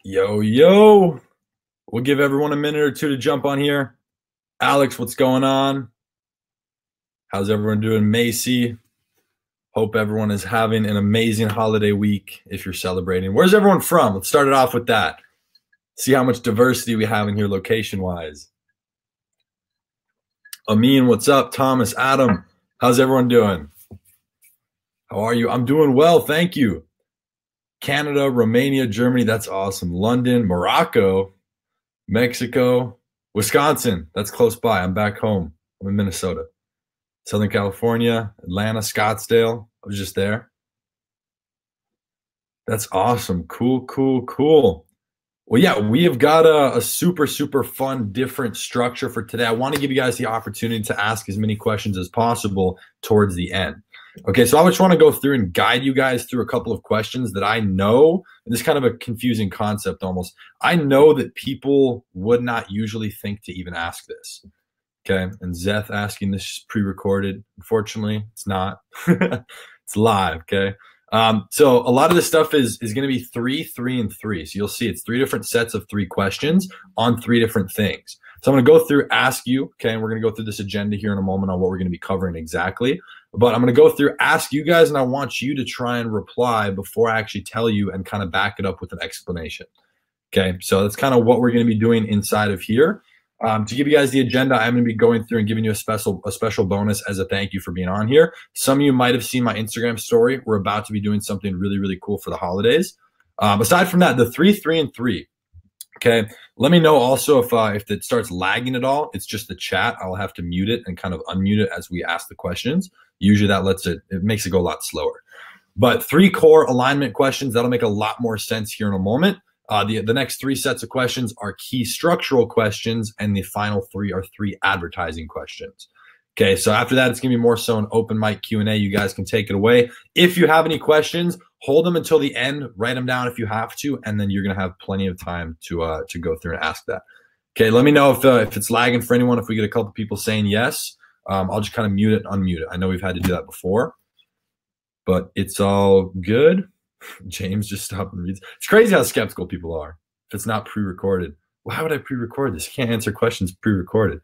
Yo, yo. We'll give everyone a minute or two to jump on here. Alex, what's going on? How's everyone doing? Macy, hope everyone is having an amazing holiday week if you're celebrating. Where's everyone from? Let's start it off with that. See how much diversity we have in here location-wise. Amin, what's up? Thomas, Adam, how's everyone doing? How are you? I'm doing well, thank you. Canada, Romania, Germany, that's awesome. London, Morocco, Mexico, Wisconsin, that's close by. I'm back home. I'm in Minnesota. Southern California, Atlanta, Scottsdale. I was just there. That's awesome. Cool, cool, cool. Well, yeah, we have got a super, super fun, different structure for today. I want to give you guys the opportunity to ask as many questions as possible towards the end. Okay, so I just want to go through and guide you guys through a couple of questions that I know, and this is kind of a confusing concept almost. I know that people would not usually think to even ask this. Okay, and Zeth asking this is pre-recorded. Unfortunately, it's not. It's live, okay? So a lot of this stuff is going to be 3, 3, and 3. So you'll see it's 3 different sets of 3 questions on 3 different things. So I'm going to go through, ask you, okay, and we're going to go through this agenda here in a moment on what we're going to be covering exactly. But I'm going to go through, ask you guys, and I want you to try and reply before I actually tell you and kind of back it up with an explanation. Okay, so that's kind of what we're going to be doing inside of here. To give you guys the agenda, I'm going to be going through and giving you a special bonus as a thank you for being on here. Some of you might have seen my Instagram story. We're about to be doing something really, really cool for the holidays. Aside from that, the 3, 3, and 3. Okay, let me know also if it starts lagging at all. It's just the chat. I'll have to mute it and kind of unmute it as we ask the questions. Usually that it makes it go a lot slower. But 3 core alignment questions, that'll make a lot more sense here in a moment. The next 3 sets of questions are key structural questions, and the final 3 are 3 advertising questions. Okay, so after that, it's going to be more so an open mic Q&A. You guys can take it away. If you have any questions, hold them until the end. Write them down if you have to, and then you're going to have plenty of time to go through and ask that. Okay, let me know if it's lagging for anyone. If we get a couple people saying yes, I'll just kind of mute it, unmute it. I know we've had to do that before, but it's all good. James just stopped and reads. It's crazy how skeptical people are. If it's not pre-recorded, why would I pre-record this? I can't answer questions pre-recorded.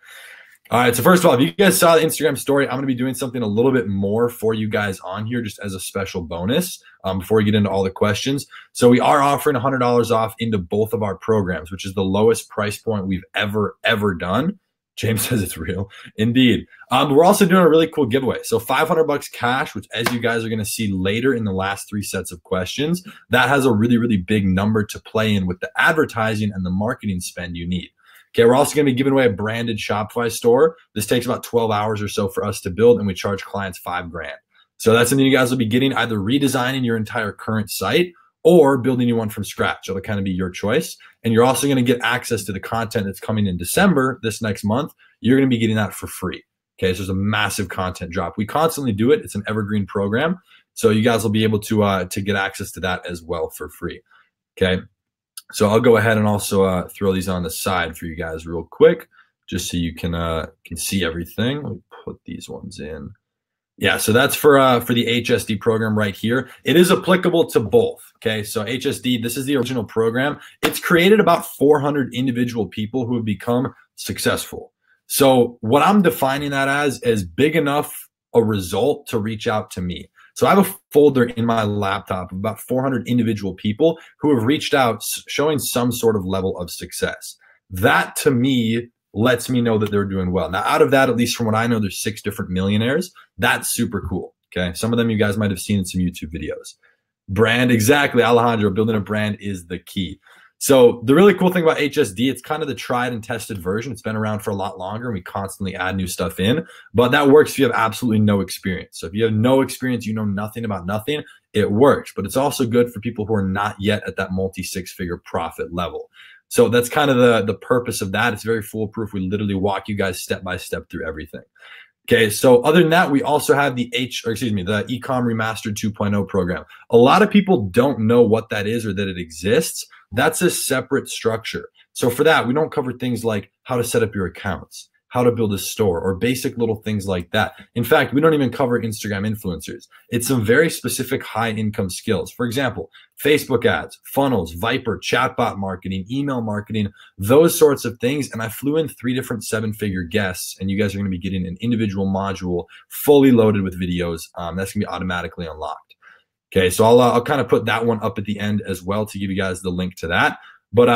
All right, so first of all, if you guys saw the Instagram story, I'm going to be doing something a little bit more for you guys on here just as a special bonus before we get into all the questions. So we are offering $100 off into both of our programs, which is the lowest price point we've ever done. James says it's real. Indeed. We're also doing a really cool giveaway. So $500 cash, which as you guys are going to see later in the last 3 sets of questions, that has a really, really big number to play in with the advertising and the marketing spend you need. Okay, we're also going to be giving away a branded Shopify store. This takes about 12 hours or so for us to build, and we charge clients $5,000. So that's something you guys will be getting, either redesigning your entire current site or building you one from scratch. It'll kind of be your choice. And you're also going to get access to the content that's coming in December, this next month. You're going to be getting that for free. Okay, so there's a massive content drop. We constantly do it. It's an evergreen program. So you guys will be able to get access to that as well for free. Okay, so I'll go ahead and also throw these on the side for you guys real quick, just so you can see everything. Let me put these ones in. Yeah, so that's for the HSD program right here. It is applicable to both, okay? So HSD, this is the original program. It's created about 400 individual people who have become successful. So what I'm defining that as is big enough a result to reach out to me. So I have a folder in my laptop of about 400 individual people who have reached out showing some sort of level of success. That to me lets me know that they're doing well. Now, out of that, at least from what I know, there's 6 different millionaires. That's super cool, okay? Some of them you guys might have seen in some YouTube videos. Brand, exactly, Alejandro, building a brand is the key. So the really cool thing about HSD, it's kind of the tried and tested version. It's been around for a lot longer, and we constantly add new stuff in. But that works if you have absolutely no experience. So if you have no experience, you know nothing about nothing, it works. But it's also good for people who are not yet at that multi-6-figure profit level. So that's kind of the purpose of that. It's very foolproof. We literally walk you guys step by step through everything. Okay, so other than that, we also have the Ecom Remastered 2.0 program. A lot of people don't know what that is or that it exists. That's a separate structure. So for that, we don't cover things like how to set up your accounts, how to build a store, or basic little things like that. In fact, we don't even cover Instagram influencers. It's some very specific high income skills. For example, Facebook ads, funnels, Viper, chatbot marketing, email marketing, those sorts of things. And I flew in 3 different 7-figure guests, and you guys are going to be getting an individual module fully loaded with videos. That's going to be automatically unlocked. Okay, so I'll kind of put that one up at the end as well to give you guys the link to that. But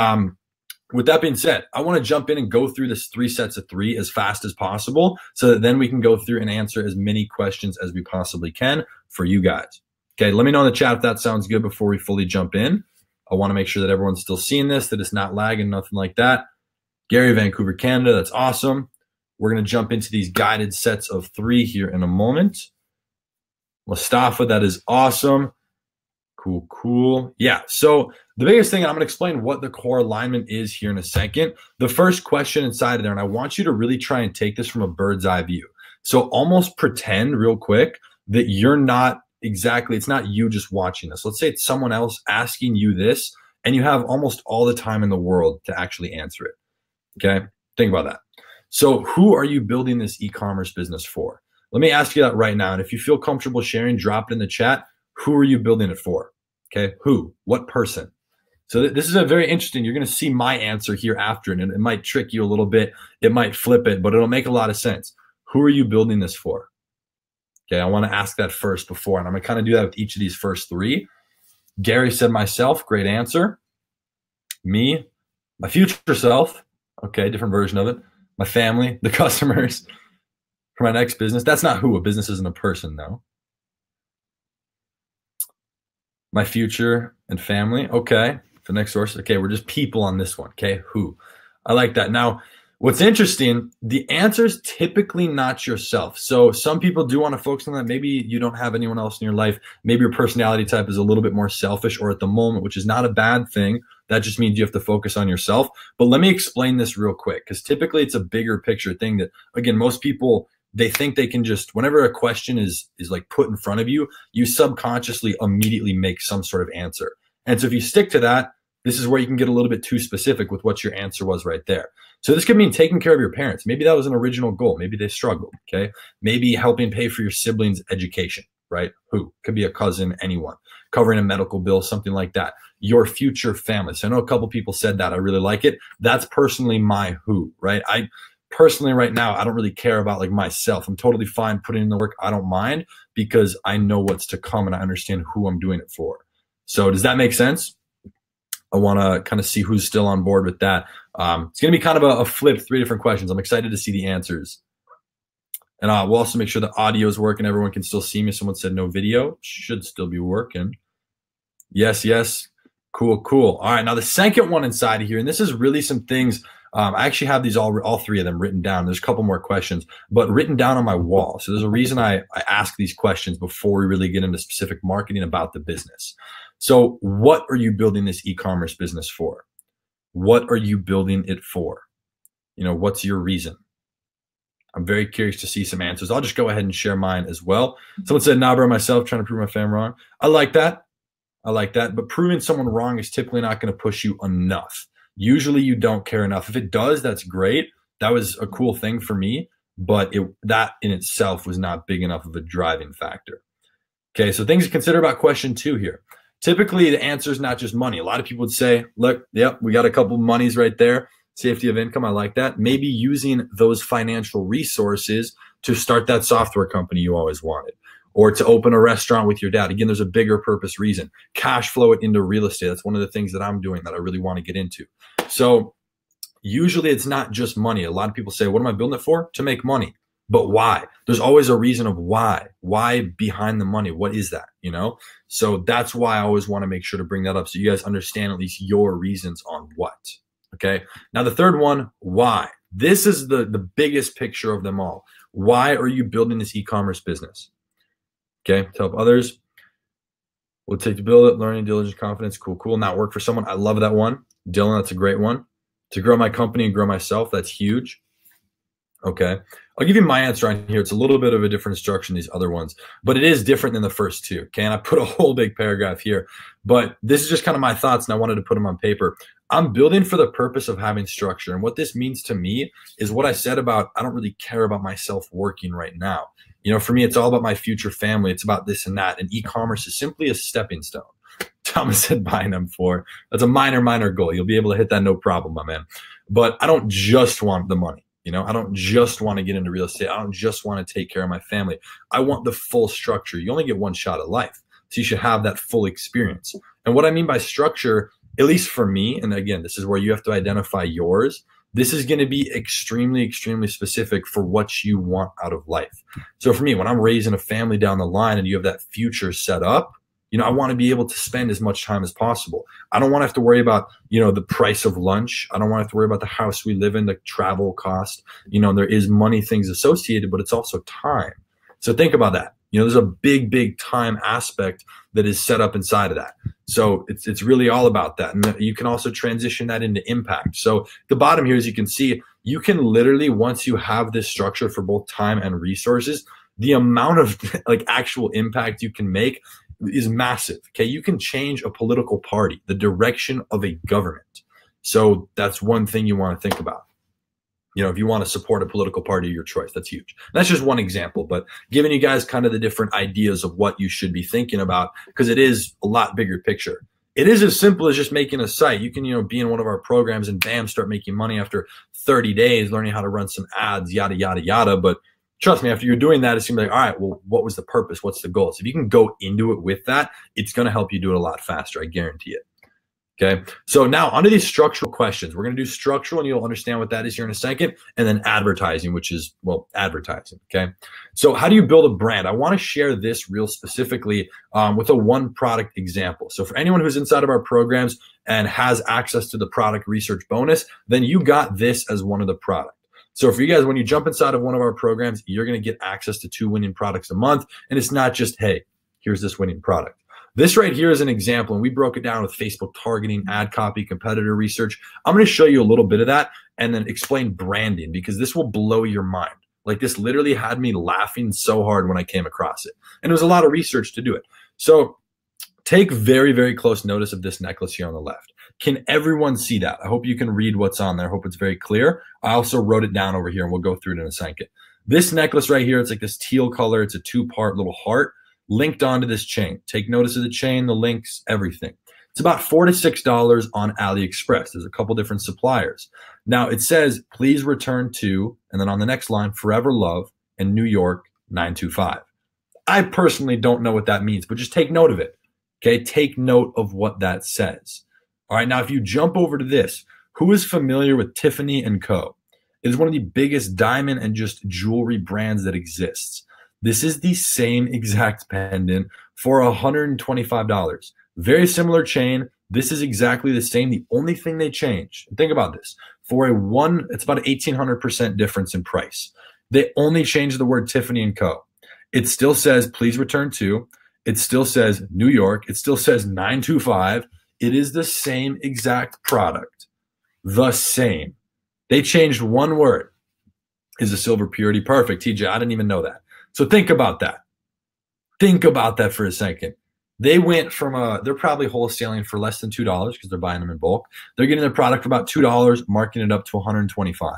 with that being said, I want to jump in and go through this 3 sets of 3 as fast as possible so that then we can go through and answer as many questions as we possibly can for you guys. Okay, let me know in the chat if that sounds good before we fully jump in. I want to make sure that everyone's still seeing this, that it's not lagging, nothing like that. Gary, Vancouver, Canada, that's awesome. We're going to jump into these guided sets of 3 here in a moment. Mustafa, that is awesome. Cool. Yeah, so the biggest thing, and I'm going to explain what the core alignment is here in a second. The first question inside of there, and I want you to really try and take this from a bird's eye view. So almost pretend real quick that you're not exactly, it's not you just watching this. Let's say it's someone else asking you this, and you have almost all the time in the world to actually answer it. Okay, think about that. So who are you building this e-commerce business for? Let me ask you that right now. And if you feel comfortable sharing, drop it in the chat. Who are you building it for? Okay, who? What person? So this is a very interesting, you're going to see my answer here after, and it might trick you a little bit. It might flip it, but it'll make a lot of sense. Who are you building this for? Okay, I want to ask that first before, and I'm going to kind of do that with each of these first 3. Gary said myself, great answer. Me, my future self. Okay, different version of it. My family, the customers. For my next business, that's not who. A business isn't a person, though. My future and family. Okay. The next source. Okay. We're just people on this one. Okay. Who? I like that. Now, what's interesting, the answer is typically not yourself. So some people do want to focus on that. Maybe you don't have anyone else in your life. Maybe your personality type is a little bit more selfish or at the moment, which is not a bad thing. That just means you have to focus on yourself. But let me explain this real quick, because typically it's a bigger picture thing that, again, most people, they think they can just, whenever a question is like put in front of you, you subconsciously immediately make some sort of answer. And so if you stick to that, this is where you can get a little bit too specific with what your answer was right there. So this could mean taking care of your parents. Maybe that was an original goal. Maybe they struggled, okay? Maybe helping pay for your siblings' education, right? Who? Could be a cousin, anyone. Covering a medical bill, something like that. Your future family. So I know a couple people said that. I really like it. That's personally my who, right? Personally, right now, I don't really care about like myself. I'm totally fine putting in the work. I don't mind because I know what's to come and I understand who I'm doing it for. So does that make sense? I want to kind of see who's still on board with that. It's going to be kind of a flip, 3 different questions. I'm excited to see the answers. And we'll also make sure the audio is working. Everyone can still see me. Someone said no video. Should still be working. Yes. Cool. All right. Now the second one inside of here, and this is really some things. I actually have these all 3 of them written down. There's a couple more questions, but written down on my wall. So there's a reason I ask these questions before we really get into specific marketing about the business. So what are you building this e-commerce business for? What are you building it for? You know, what's your reason? I'm very curious to see some answers. I'll just go ahead and share mine as well. Someone said, nah, bro, myself trying to prove my fam wrong. I like that. But proving someone wrong is typically not going to push you enough. Usually you don't care enough. If it does, that's great. That was a cool thing for me, but that in itself was not big enough of a driving factor. Okay, so things to consider about question 2 here. Typically, the answer is not just money. A lot of people would say, look, yep, we got a couple monies right there. Safety of income, I like that. Maybe using those financial resources to start that software company you always wanted, or to open a restaurant with your dad. Again, there's a bigger purpose reason. Cash flow it into real estate. That's one of the things that I'm doing that I really want to get into. So usually it's not just money. A lot of people say, what am I building it for? To make money. But why? There's always a reason of why. Why behind the money? What is that? You know? So that's why I always want to make sure to bring that up so you guys understand at least your reasons on what. Okay. Now the third one, why? This is the biggest picture of them all. Why are you building this e-commerce business? Okay. To help others. We'll take to build it, learning, diligence, confidence. Cool. Not work for someone. I love that one. Dylan, that's a great one. To grow my company and grow myself. That's huge. Okay. I'll give you my answer on here. It's a little bit of a different structure than these other ones, but it is different than the first two. Okay. And I put a whole big paragraph here, but this is just kind of my thoughts and I wanted to put them on paper. I'm building for the purpose of having structure. And what this means to me is what I said about, I don't really care about myself working right now. You know, for me, it's all about my future family. It's about this and that. And e-commerce is simply a stepping stone. Thomas said buying them for. That's a minor goal. You'll be able to hit that no problem, my man. But I don't just want the money. You know, I don't just want to get into real estate. I don't just want to take care of my family. I want the full structure. You only get one shot at life. So you should have that full experience. And what I mean by structure, at least for me, and again, this is where you have to identify yours. This is going to be extremely specific for what you want out of life. So for me, when I'm raising a family down the line and you have that future set up, you know, I want to be able to spend as much time as possible. I don't want to have to worry about, you know, the price of lunch. I don't want to have to worry about the house we live in, the travel cost. You know, there is money things associated, but it's also time. So think about that. You know, there's a big time aspect that is set up inside of that. So it's really all about that. And you can also transition that into impact. So the bottom here, as you can see, you can literally, once you have this structure for both time and resources, the amount of like actual impact you can make is massive. Okay. You can change a political party, the direction of a government. So that's one thing you want to think about. You know, if you want to support a political party of your choice, that's huge. That's just one example, but giving you guys kind of the different ideas of what you should be thinking about, because it is a lot bigger picture. It is as simple as just making a site. You can, you know, be in one of our programs and bam, start making money after 30 days, learning how to run some ads, yada. But trust me, after you're doing that, it's going to be like, all right, well, what was the purpose? What's the goal? So if you can go into it with that, it's going to help you do it a lot faster. I guarantee it. Okay. So now onto these structural questions. We're going to do structural and you'll understand what that is here in a second. And then advertising, which is, well, advertising. Okay. So how do you build a brand? I want to share this real specifically with a one product example. So for anyone who's inside of our programs and has access to the product research bonus, then you got this as one of the products. So for you guys, when you jump inside of one of our programs, you're going to get access to 2 winning products a month. And it's not just, hey, here's this winning product. This right here is an example, and we broke it down with Facebook targeting, ad copy, competitor research. I'm going to show you a little bit of that and then explain branding, because this will blow your mind. Like, this literally had me laughing so hard when I came across it. And it was a lot of research to do it. So take very close notice of this necklace here on the left. Can everyone see that? I hope you can read what's on there. I hope it's very clear. I also wrote it down over here, and we'll go through it in a second. This necklace right here, it's like this teal color. It's a 2-part little heart linked onto this chain. Take notice of the chain, the links, everything. It's about $4 to $6 on AliExpress. There's a couple different suppliers. Now it says, please return to, and then on the next line, Forever Love and New York 925. I personally don't know what that means, but just take note of it. Okay, take note of what that says. All right, now if you jump over to this, who is familiar with Tiffany & Co? It is one of the biggest diamond and just jewelry brands that exists. This is the same exact pendant for $125. Very similar chain. This is exactly the same. The only thing they changed, think about this, for it's about an 1,800% difference in price. They only changed the word Tiffany & Co. It still says, please return to. It still says New York. It still says 925. It is the same exact product. The same. They changed one word. Is the silver purity perfect? TJ, I didn't even know that. So think about that. Think about that for a second. They went from they're probably wholesaling for less than $2 because they're buying them in bulk. They're getting their product for about $2, marking it up to $125.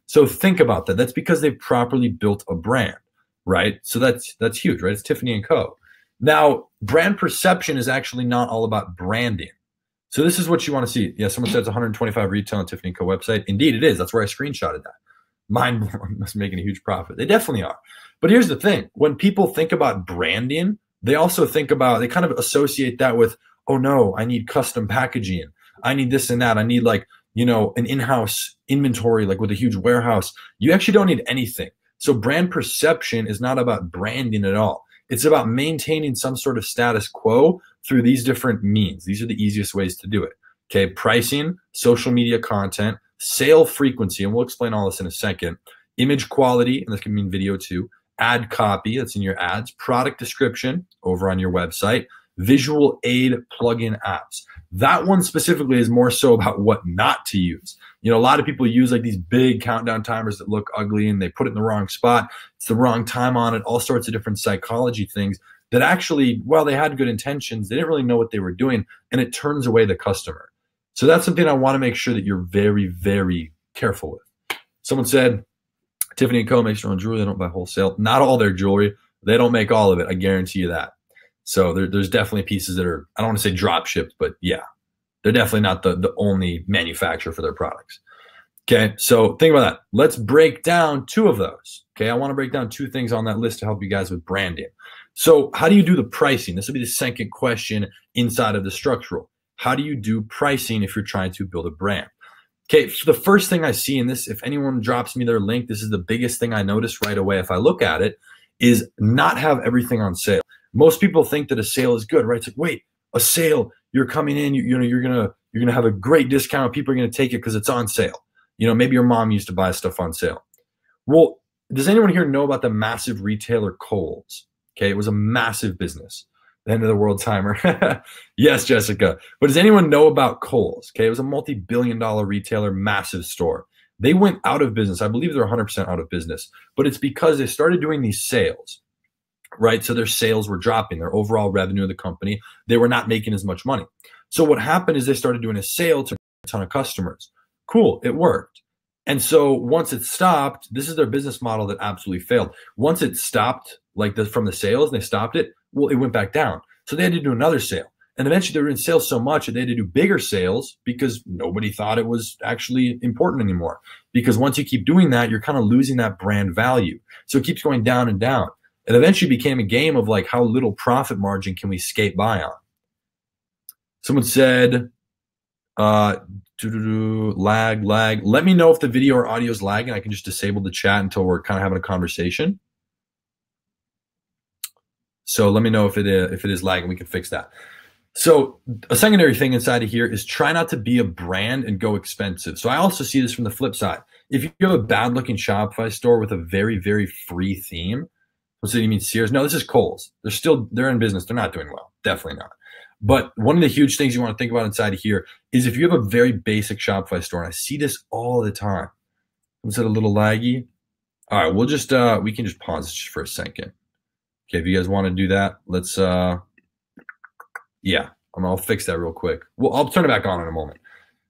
So think about that. That's because they've properly built a brand, right? So that's huge, right? It's Tiffany & Co. Now, brand perception is actually not all about branding. So this is what you want to see. Yeah, someone said it's 125 retail on Tiffany & Co. website. Indeed, it is. That's where I screenshotted that. Mind blowing, must be making a huge profit. They definitely are. But here's the thing. When people think about branding, they also think about, they kind of associate that with, oh no, I need custom packaging. I need this and that. I need like, you know, an in-house inventory, like with a huge warehouse. You actually don't need anything. So brand perception is not about branding at all. It's about maintaining some sort of status quo through these different means. These are the easiest ways to do it. Okay, pricing, social media content, sale frequency, and we'll explain all this in a second, image quality, and this can mean video too, ad copy, that's in your ads, product description over on your website, visual aid plugin apps. That one specifically is more so about what not to use. You know, a lot of people use like these big countdown timers that look ugly and they put it in the wrong spot. It's the wrong time on it, all sorts of different psychology things that actually, while they had good intentions, they didn't really know what they were doing, and it turns away the customer. So that's something I want to make sure that you're very, very careful with. Someone said, Tiffany & Co. makes their own jewelry. They don't buy wholesale. Not all their jewelry. They don't make all of it. I guarantee you that. So there's definitely pieces that are, I don't want to say drop shipped, but yeah, they're definitely not the only manufacturer for their products. Okay, so think about that. Let's break down two of those. Okay, I want to break down two things on that list to help you guys with branding. So how do you do the pricing? This will be the second question inside of the structural. How do you do pricing if you're trying to build a brand? Okay, the first thing I see in this, if anyone drops me their link, this is the biggest thing I notice right away if I look at it, is not have everything on sale. Most people think that a sale is good, right? It's like, wait, a sale, you're coming in, you're gonna have a great discount. People are gonna take it because it's on sale. You know, maybe your mom used to buy stuff on sale. Well, does anyone here know about the massive retailer Kohl's? Okay, it was a massive business. The end of the world timer. Yes, Jessica. But does anyone know about Kohl's? Okay, it was a multi-billion-dollar retailer, massive store. They went out of business. I believe they're 100% out of business. But it's because they started doing these sales, right? So their sales were dropping. Their overall revenue of the company, they were not making as much money. So what happened is they started doing a sale to a ton of customers. Cool, it worked. And so once it stopped, this is their business model that absolutely failed. Once it stopped, from the sales, and they stopped it, well, it went back down. So they had to do another sale. And eventually they were in sales so much that they had to do bigger sales because nobody thought it was actually important anymore. Because once you keep doing that, you're kind of losing that brand value. So it keeps going down and down. It eventually became a game of like, how little profit margin can we skate by on? Someone said, lag. Let me know if the video or audio is lagging. I can just disable the chat until we're kind of having a conversation. So let me know if it is lagging. We can fix that. So a secondary thing inside of here is try not to be a brand and go expensive. So I also see this from the flip side. If you have a bad looking Shopify store with a very, very free theme, so you mean Sears? No, this is Kohl's. They're in business. They're not doing well. Definitely not. But one of the huge things you want to think about inside of here is if you have a very basic Shopify store, and I see this all the time. Was it a little laggy? All right, we'll just we can just pause just for a second. Okay, if you guys want to do that, let's yeah, I'll fix that real quick. Well, I'll turn it back on in a moment.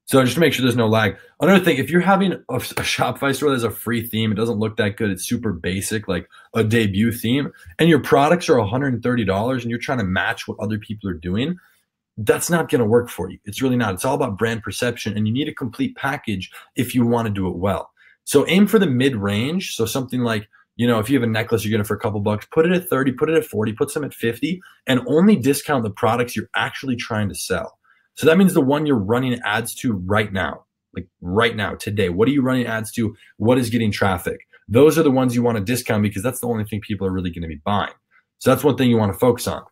So just to make sure there's no lag. Another thing, if you're having a Shopify store that has a free theme, it doesn't look that good, it's super basic, like a debut theme, and your products are $130 and you're trying to match what other people are doing, that's not going to work for you. It's really not. It's all about brand perception, and you need a complete package if you want to do it well. So aim for the mid-range. So something like, you know, if you have a necklace, you're getting it for a couple bucks, put it at 30, put it at 40, put some at 50, and only discount the products you're actually trying to sell. So that means the one you're running ads to right now, like right now, today. What are you running ads to? What is getting traffic? Those are the ones you want to discount because that's the only thing people are really going to be buying. So that's one thing you want to focus on.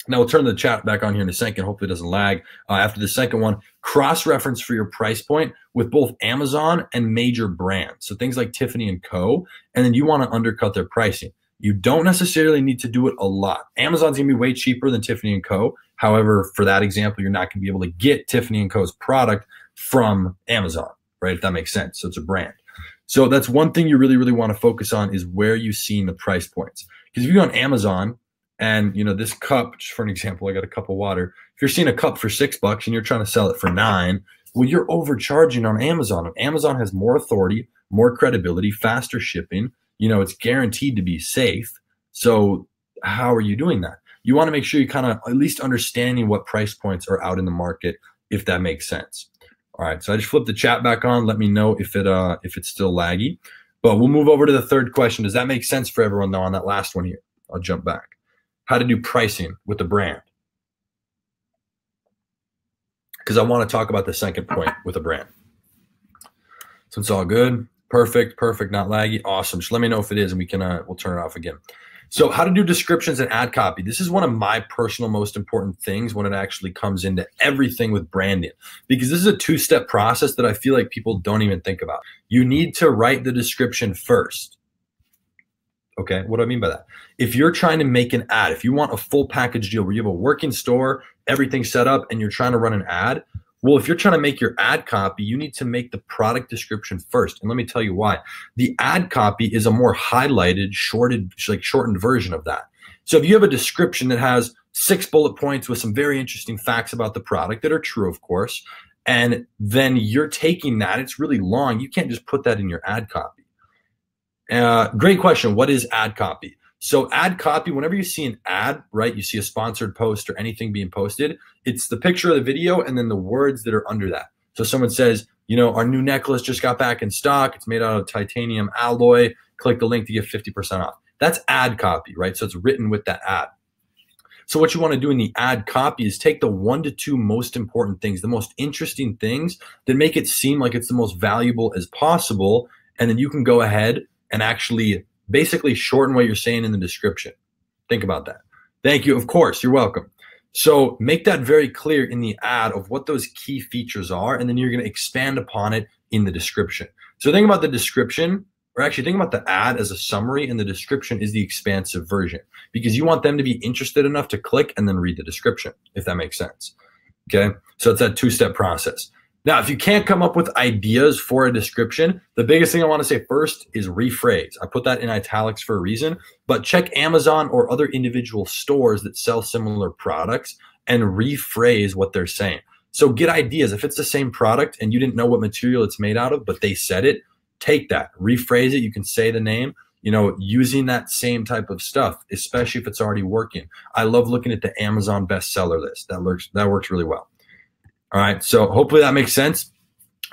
Now we'll turn the chat back on here in a second. Hopefully it doesn't lag. After the second one, cross-reference for your price point with both Amazon and major brands. So things like Tiffany & Co. And then you want to undercut their pricing. You don't necessarily need to do it a lot. Amazon's going to be way cheaper than Tiffany & Co. However, for that example, you're not going to be able to get Tiffany & Co.'s product from Amazon, right? If that makes sense. So it's a brand. So that's one thing you really, really want to focus on is where you've seen the price points. Because if you go on Amazon, and, you know, this cup, just for an example, I got a cup of water. If you're seeing a cup for $6 and you're trying to sell it for $9, well, you're overcharging on Amazon. Amazon has more authority, more credibility, faster shipping. You know, it's guaranteed to be safe. So how are you doing that? You want to make sure you kind of at least understanding what price points are out in the market, if that makes sense. All right, so I just flipped the chat back on. Let me know if it's still laggy. But we'll move over to the third question. Does that make sense for everyone, though, on that last one here? I'll jump back. How to do pricing with the brand. Because I want to talk about the second point with a brand. So it's all good. Perfect, not laggy. Awesome. Just let me know if it is and we can we'll turn it off again. So how to do descriptions and ad copy. This is one of my personal most important things when it actually comes into everything with branding. Because this is a two-step process that I feel like people don't even think about. You need to write the description first. Okay, what do I mean by that? If you're trying to make an ad, if you want a full package deal where you have a working store, everything's set up, and you're trying to run an ad, Well, if you're trying to make your ad copy, you need to make the product description first. And let me tell you why. The ad copy is a more highlighted, shortened version of that. So if you have a description that has 6 bullet points with some very interesting facts about the product that are true, of course, and then you're taking that, it's really long. You can't just put that in your ad copy. Great question. What is ad copy? So ad copy, whenever you see an ad, right, you see a sponsored post or anything being posted, it's the picture of the video and then the words that are under that. So someone says, you know, our new necklace just got back in stock. It's made out of titanium alloy. Click the link to get 50% off. That's ad copy, right? So it's written with that ad. So what you want to do in the ad copy is take the 1 to 2 most important things, the most interesting things that make it seem like it's the most valuable as possible. And then you can go ahead and actually basically shorten what you're saying in the description. Think about that. Thank you. Of course, you're welcome. So make that very clear in the ad of what those key features are, and then you're going to expand upon it in the description. So think about the description, or actually think about the ad as a summary, and the description is the expansive version because you want them to be interested enough to click and then read the description, if that makes sense. Okay, so it's that 2-step process. Now, if you can't come up with ideas for a description, the biggest thing I want to say first is rephrase. I put that in italics for a reason, but check Amazon or other individual stores that sell similar products and rephrase what they're saying. So get ideas. If it's the same product and you didn't know what material it's made out of, but they said it, take that, rephrase it. You can say the name, you know, using that same type of stuff, especially if it's already working. I love looking at the Amazon bestseller list. That works really well. All right, so hopefully that makes sense.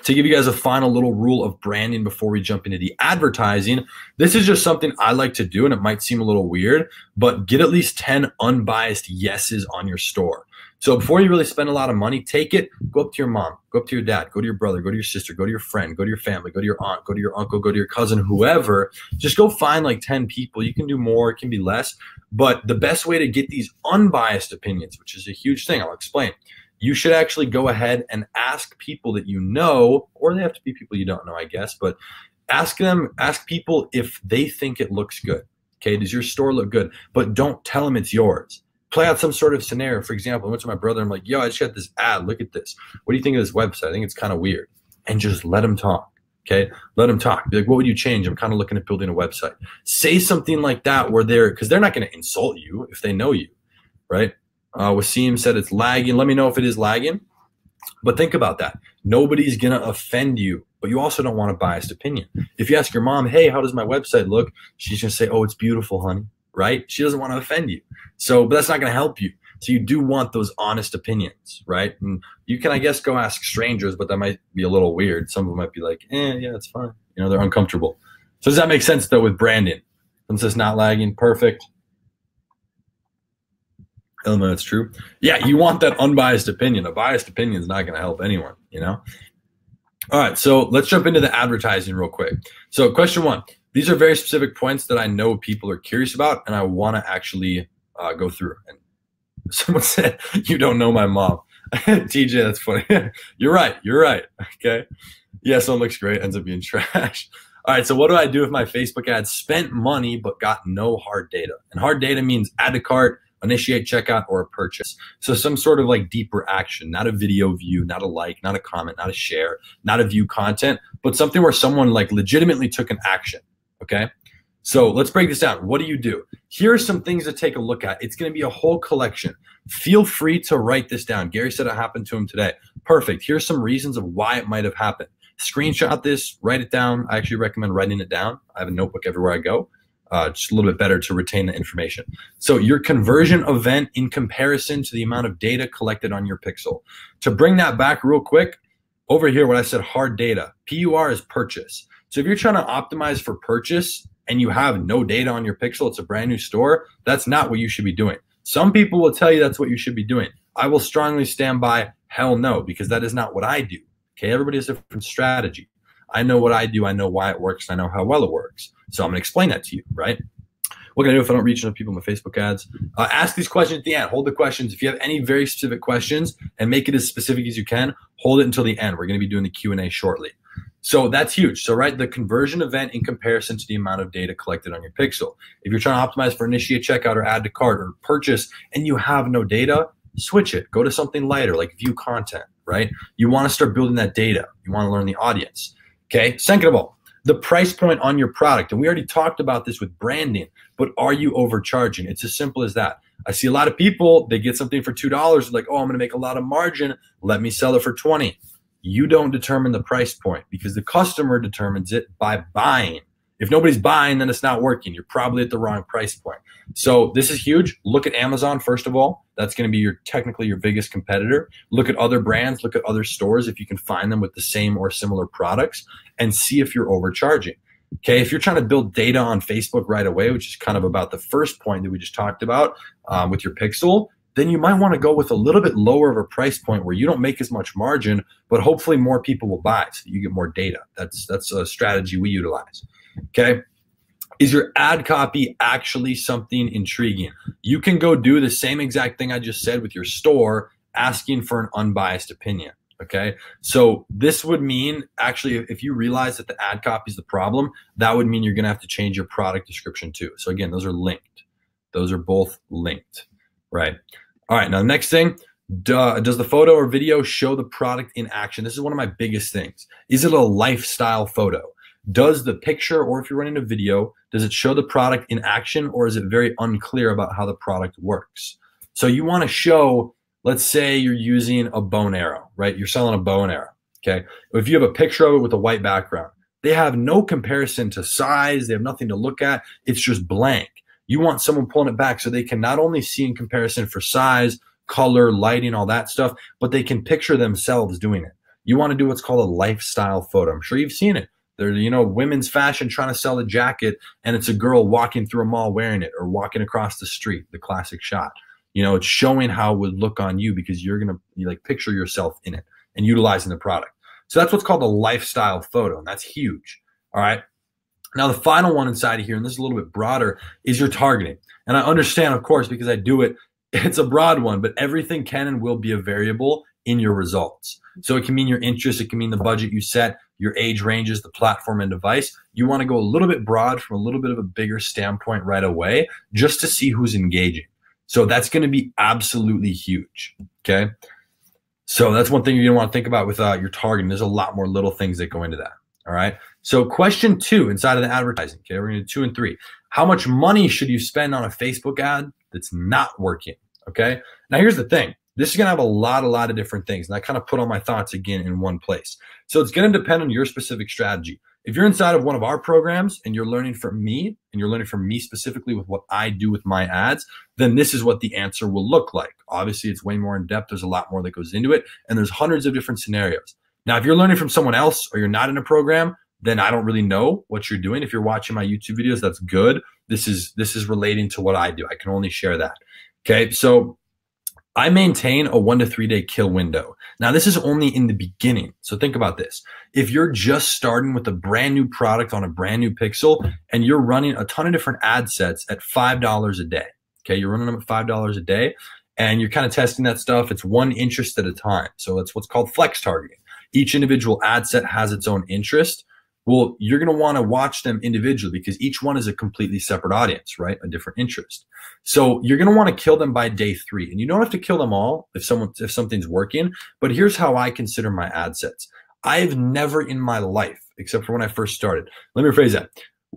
To give you guys a final little rule of branding before we jump into the advertising, this is just something I like to do, and it might seem a little weird, but get at least 10 unbiased yeses on your store. So before you really spend a lot of money, take it, go up to your mom, go up to your dad, go to your brother, go to your sister, go to your friend, go to your family, go to your aunt, go to your uncle, go to your cousin, whoever. Just go find like 10 people. You can do more, it can be less, but the best way to get these unbiased opinions, which is a huge thing, I'll explain. You should actually go ahead and ask people that you know, or they have to be people you don't know, I guess, but ask people if they think it looks good. Okay, does your store look good? But don't tell them it's yours. Play out some sort of scenario. For example, I went to my brother, I'm like, yo, I just got this ad, look at this. What do you think of this website? I think it's kind of weird. And just let them talk, okay? Let them talk. Be like, what would you change? I'm kind of looking at building a website. Say something like that where because they're not going to insult you if they know you, right? Wasim said it's lagging. Let me know if it is lagging. But think about that. Nobody's going to offend you, but you also don't want a biased opinion. If you ask your mom, hey, how does my website look? She's going to say, oh, it's beautiful, honey, right? She doesn't want to offend you. So, but that's not going to help you. So you do want those honest opinions, right? And you can, I guess, go ask strangers, but that might be a little weird. Some of them might be like, yeah, it's fine. You know, they're uncomfortable. So does that make sense, though, with branding? Since it's not lagging, perfect. That's true. Yeah, you want that unbiased opinion. A biased opinion is not going to help anyone, you know? All right, so let's jump into the advertising real quick. So question 1, these are very specific points that I know people are curious about, and I want to actually go through. And someone said, you don't know my mom. TJ, that's funny. You're right. Okay. Yeah, someone looks great, ends up being trash. All right, so what do I do if my Facebook ad spent money but got no hard data? And hard data means add to cart, initiate checkout, or a purchase. So some sort of like deeper action, not a video view, not a like, not a comment, not a share, not a view content, but something where someone like legitimately took an action, okay? So let's break this down. What do you do? Here are some things to take a look at. It's going to be a whole collection. Feel free to write this down. Gary said it happened to him today. Perfect. Here's some reasons of why it might have happened. Screenshot this, write it down. I actually recommend writing it down. I have a notebook everywhere I go. Just a little bit better to retain the information. So your conversion event in comparison to the amount of data collected on your pixel. To bring that back real quick, over here when I said hard data, PUR is purchase. So if you're trying to optimize for purchase and you have no data on your pixel, it's a brand new store, that's not what you should be doing. Some people will tell you that's what you should be doing. I will strongly stand by hell no, because that is not what I do. Okay, everybody has a different strategy. I know what I do. I know why it works. I know how well it works. So I'm going to explain that to you, right? What can I do if I don't reach enough people in my Facebook ads? Ask these questions at the end. Hold the questions. If you have any very specific questions, and make it as specific as you can, hold it until the end. We're going to be doing the Q&A shortly. So that's huge. So, right, the conversion event in comparison to the amount of data collected on your pixel. If you're trying to optimize for initiate checkout or add to cart or purchase and you have no data, switch it. Go to something lighter like view content, right? You want to start building that data. You want to learn the audience. Okay. Second of all, the price point on your product. And we already talked about this with branding, but are you overcharging? It's as simple as that. I see a lot of people, they get something for $2, like, oh, I'm going to make a lot of margin. Let me sell it for 20. You don't determine the price point because the customer determines it by buying. If nobody's buying, then it's not working. You're probably at the wrong price point. So this is huge. Look at Amazon, first of all. That's going to be technically your biggest competitor. Look at other brands. Look at other stores if you can find them with the same or similar products and see if you're overcharging. Okay, if you're trying to build data on Facebook right away, which is kind of about the first point that we just talked about with your pixel, then you might want to go with a little bit lower of a price point where you don't make as much margin, but hopefully more people will buy so that you get more data. That's a strategy we utilize. Okay. Is your ad copy actually something intriguing? You can go do the same exact thing I just said with your store, asking for an unbiased opinion. Okay. So this would mean actually, if you realize that the ad copy is the problem, that would mean you're going to have to change your product description too. So again, those are linked. Those are both linked, right? All right. Now, the next thing, does the photo or video show the product in action? This is one of my biggest things. Is it a lifestyle photo? Does the picture, or if you're running a video, does it show the product in action, or is it very unclear about how the product works? So you want to show, let's say you're using a bow and arrow, right? You're selling a bow and arrow, okay? If you have a picture of it with a white background, they have no comparison to size. They have nothing to look at. It's just blank. You want someone pulling it back so they can not only see in comparison for size, color, lighting, all that stuff, but they can picture themselves doing it. You want to do what's called a lifestyle photo. I'm sure you've seen it. There's, women's fashion trying to sell a jacket, and it's a girl walking through a mall wearing it or walking across the street, the classic shot. It's showing how it would look on you because you're going to picture yourself in it and utilizing the product. So that's what's called a lifestyle photo, and that's huge. All right. Now, the final one inside of here, and this is a little bit broader, is your targeting. And I understand, of course, because I do it, it's a broad one, but everything can and will be a variable in your results. So it can mean your interest. It can mean the budget you set, your age ranges, the platform and device. You want to go a little bit broad from a little bit of a bigger standpoint right away just to see who's engaging. So that's going to be absolutely huge, okay? So that's one thing you're going to want to think about with your targeting. There's a lot more little things that go into that, all right? So question 2 inside of the advertising, okay? We're going to do 2 and 3. How much money should you spend on a Facebook ad that's not working, okay? Now, here's the thing. This is going to have a lot of different things, and I kind of put all my thoughts again in one place. So it's going to depend on your specific strategy. If you're inside of one of our programs and you're learning from me, and you're learning from me specifically with what I do with my ads, then this is what the answer will look like. Obviously, it's way more in depth. There's a lot more that goes into it, and there's hundreds of different scenarios. Now, if you're learning from someone else or you're not in a program, then I don't really know what you're doing. If you're watching my YouTube videos, that's good. This is relating to what I do. I can only share that. Okay, so I maintain a 1 to 3 day kill window. Now, this is only in the beginning. So think about this. If you're just starting with a brand new product on a brand new pixel and you're running a ton of different ad sets at $5 a day, okay, you're running them at $5 a day and you're kind of testing that stuff. It's one interest at a time. So it's what's called flex targeting. Each individual ad set has its own interest. Well, you're going to want to watch them individually because each one is a completely separate audience, right? A different interest. So you're going to want to kill them by day 3. And you don't have to kill them all if something's working. But here's how I consider my ad sets. I've never in my life, except for when I first started, let me rephrase that.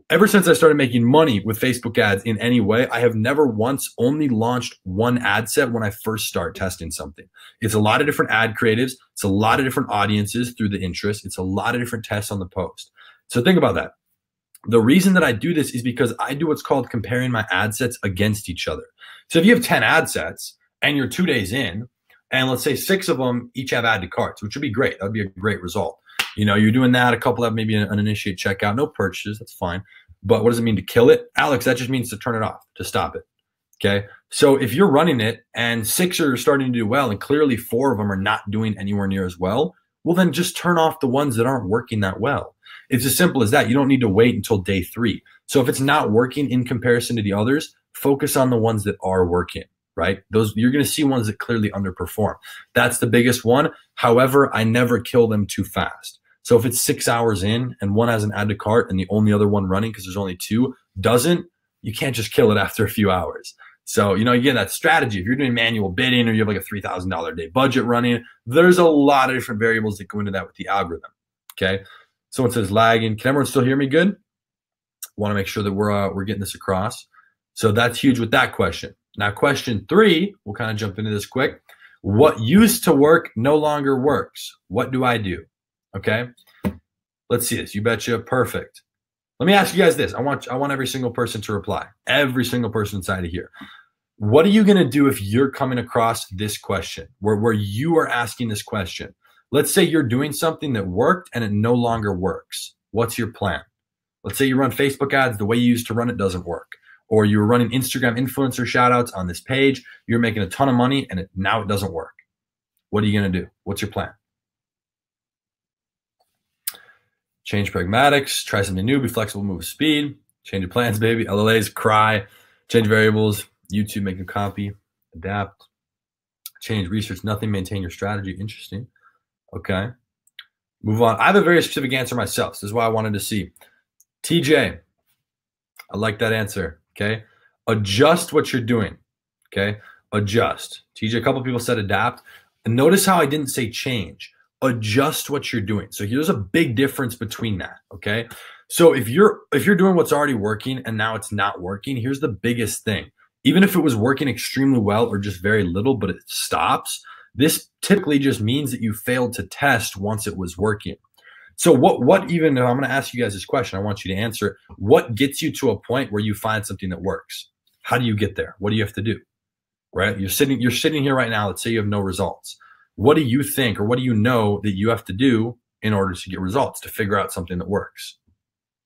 Ever since I started making money with Facebook ads in any way, I have never once only launched one ad set when I first start testing something. It's a lot of different ad creatives. It's a lot of different audiences through the interest. It's a lot of different tests on the post. So think about that. The reason that I do this is because I do what's called comparing my ad sets against each other. So if you have 10 ad sets and you're 2 days in, and let's say 6 of them each have add to carts, which would be great. That would be a great result. You're doing that. A couple have maybe an initiate checkout, no purchases. That's fine. But what does it mean to kill it? Alex, that just means to turn it off, to stop it. Okay. So if you're running it and 6 are starting to do well and clearly 4 of them are not doing anywhere near as well, well, then just turn off the ones that aren't working that well. It's as simple as that. You don't need to wait until day 3. So if it's not working in comparison to the others, focus on the ones that are working, right? Those, you're going to see ones that clearly underperform. That's the biggest one. However, I never kill them too fast. So if it's 6 hours in and one has an add to cart and the only other one running, because there's only 2, doesn't, you can't just kill it after a few hours. So, again, that strategy, if you're doing manual bidding or you have like a $3,000 a day budget running, there's a lot of different variables that go into that with the algorithm. Okay. Someone says lagging. Can everyone still hear me good? Want to make sure that we're getting this across. So that's huge with that question. Now, question 3, we'll kind of jump into this quick. What used to work no longer works. What do I do? Okay. Let's see this. You betcha. Perfect. Let me ask you guys this. I want every single person to reply. Every single person inside of here. What are you going to do if you're coming across this question where you are asking this question? Let's say you're doing something that worked and it no longer works. What's your plan? Let's say you run Facebook ads. The way you used to run it doesn't work. Or you're running Instagram influencer shout outs on this page. You're making a ton of money and now it doesn't work. What are you going to do? What's your plan? Change pragmatics, try something new, be flexible, move with speed, change your plans, baby. LLAs, cry, change variables, YouTube, make a copy, adapt, change, research, nothing, maintain your strategy. Interesting. Okay. Move on. I have a very specific answer myself. This is why I wanted to see. TJ, I like that answer. Okay. Adjust what you're doing. Okay. Adjust. TJ, a couple people said adapt. And notice how I didn't say change. Adjust what you're doing. So here's a big difference between that. Okay. So if you're doing what's already working and now it's not working, here's the biggest thing. Even if it was working extremely well or just very little, but it stops, this typically just means that you failed to test once it was working. So what even, I'm going to ask you guys this question. I want you to answer it. What gets you to a point where you find something that works? How do you get there? What do you have to do? Right? You're sitting here right now. Let's say you have no results. What do you think or what do you know that you have to do in order to get results, to figure out something that works?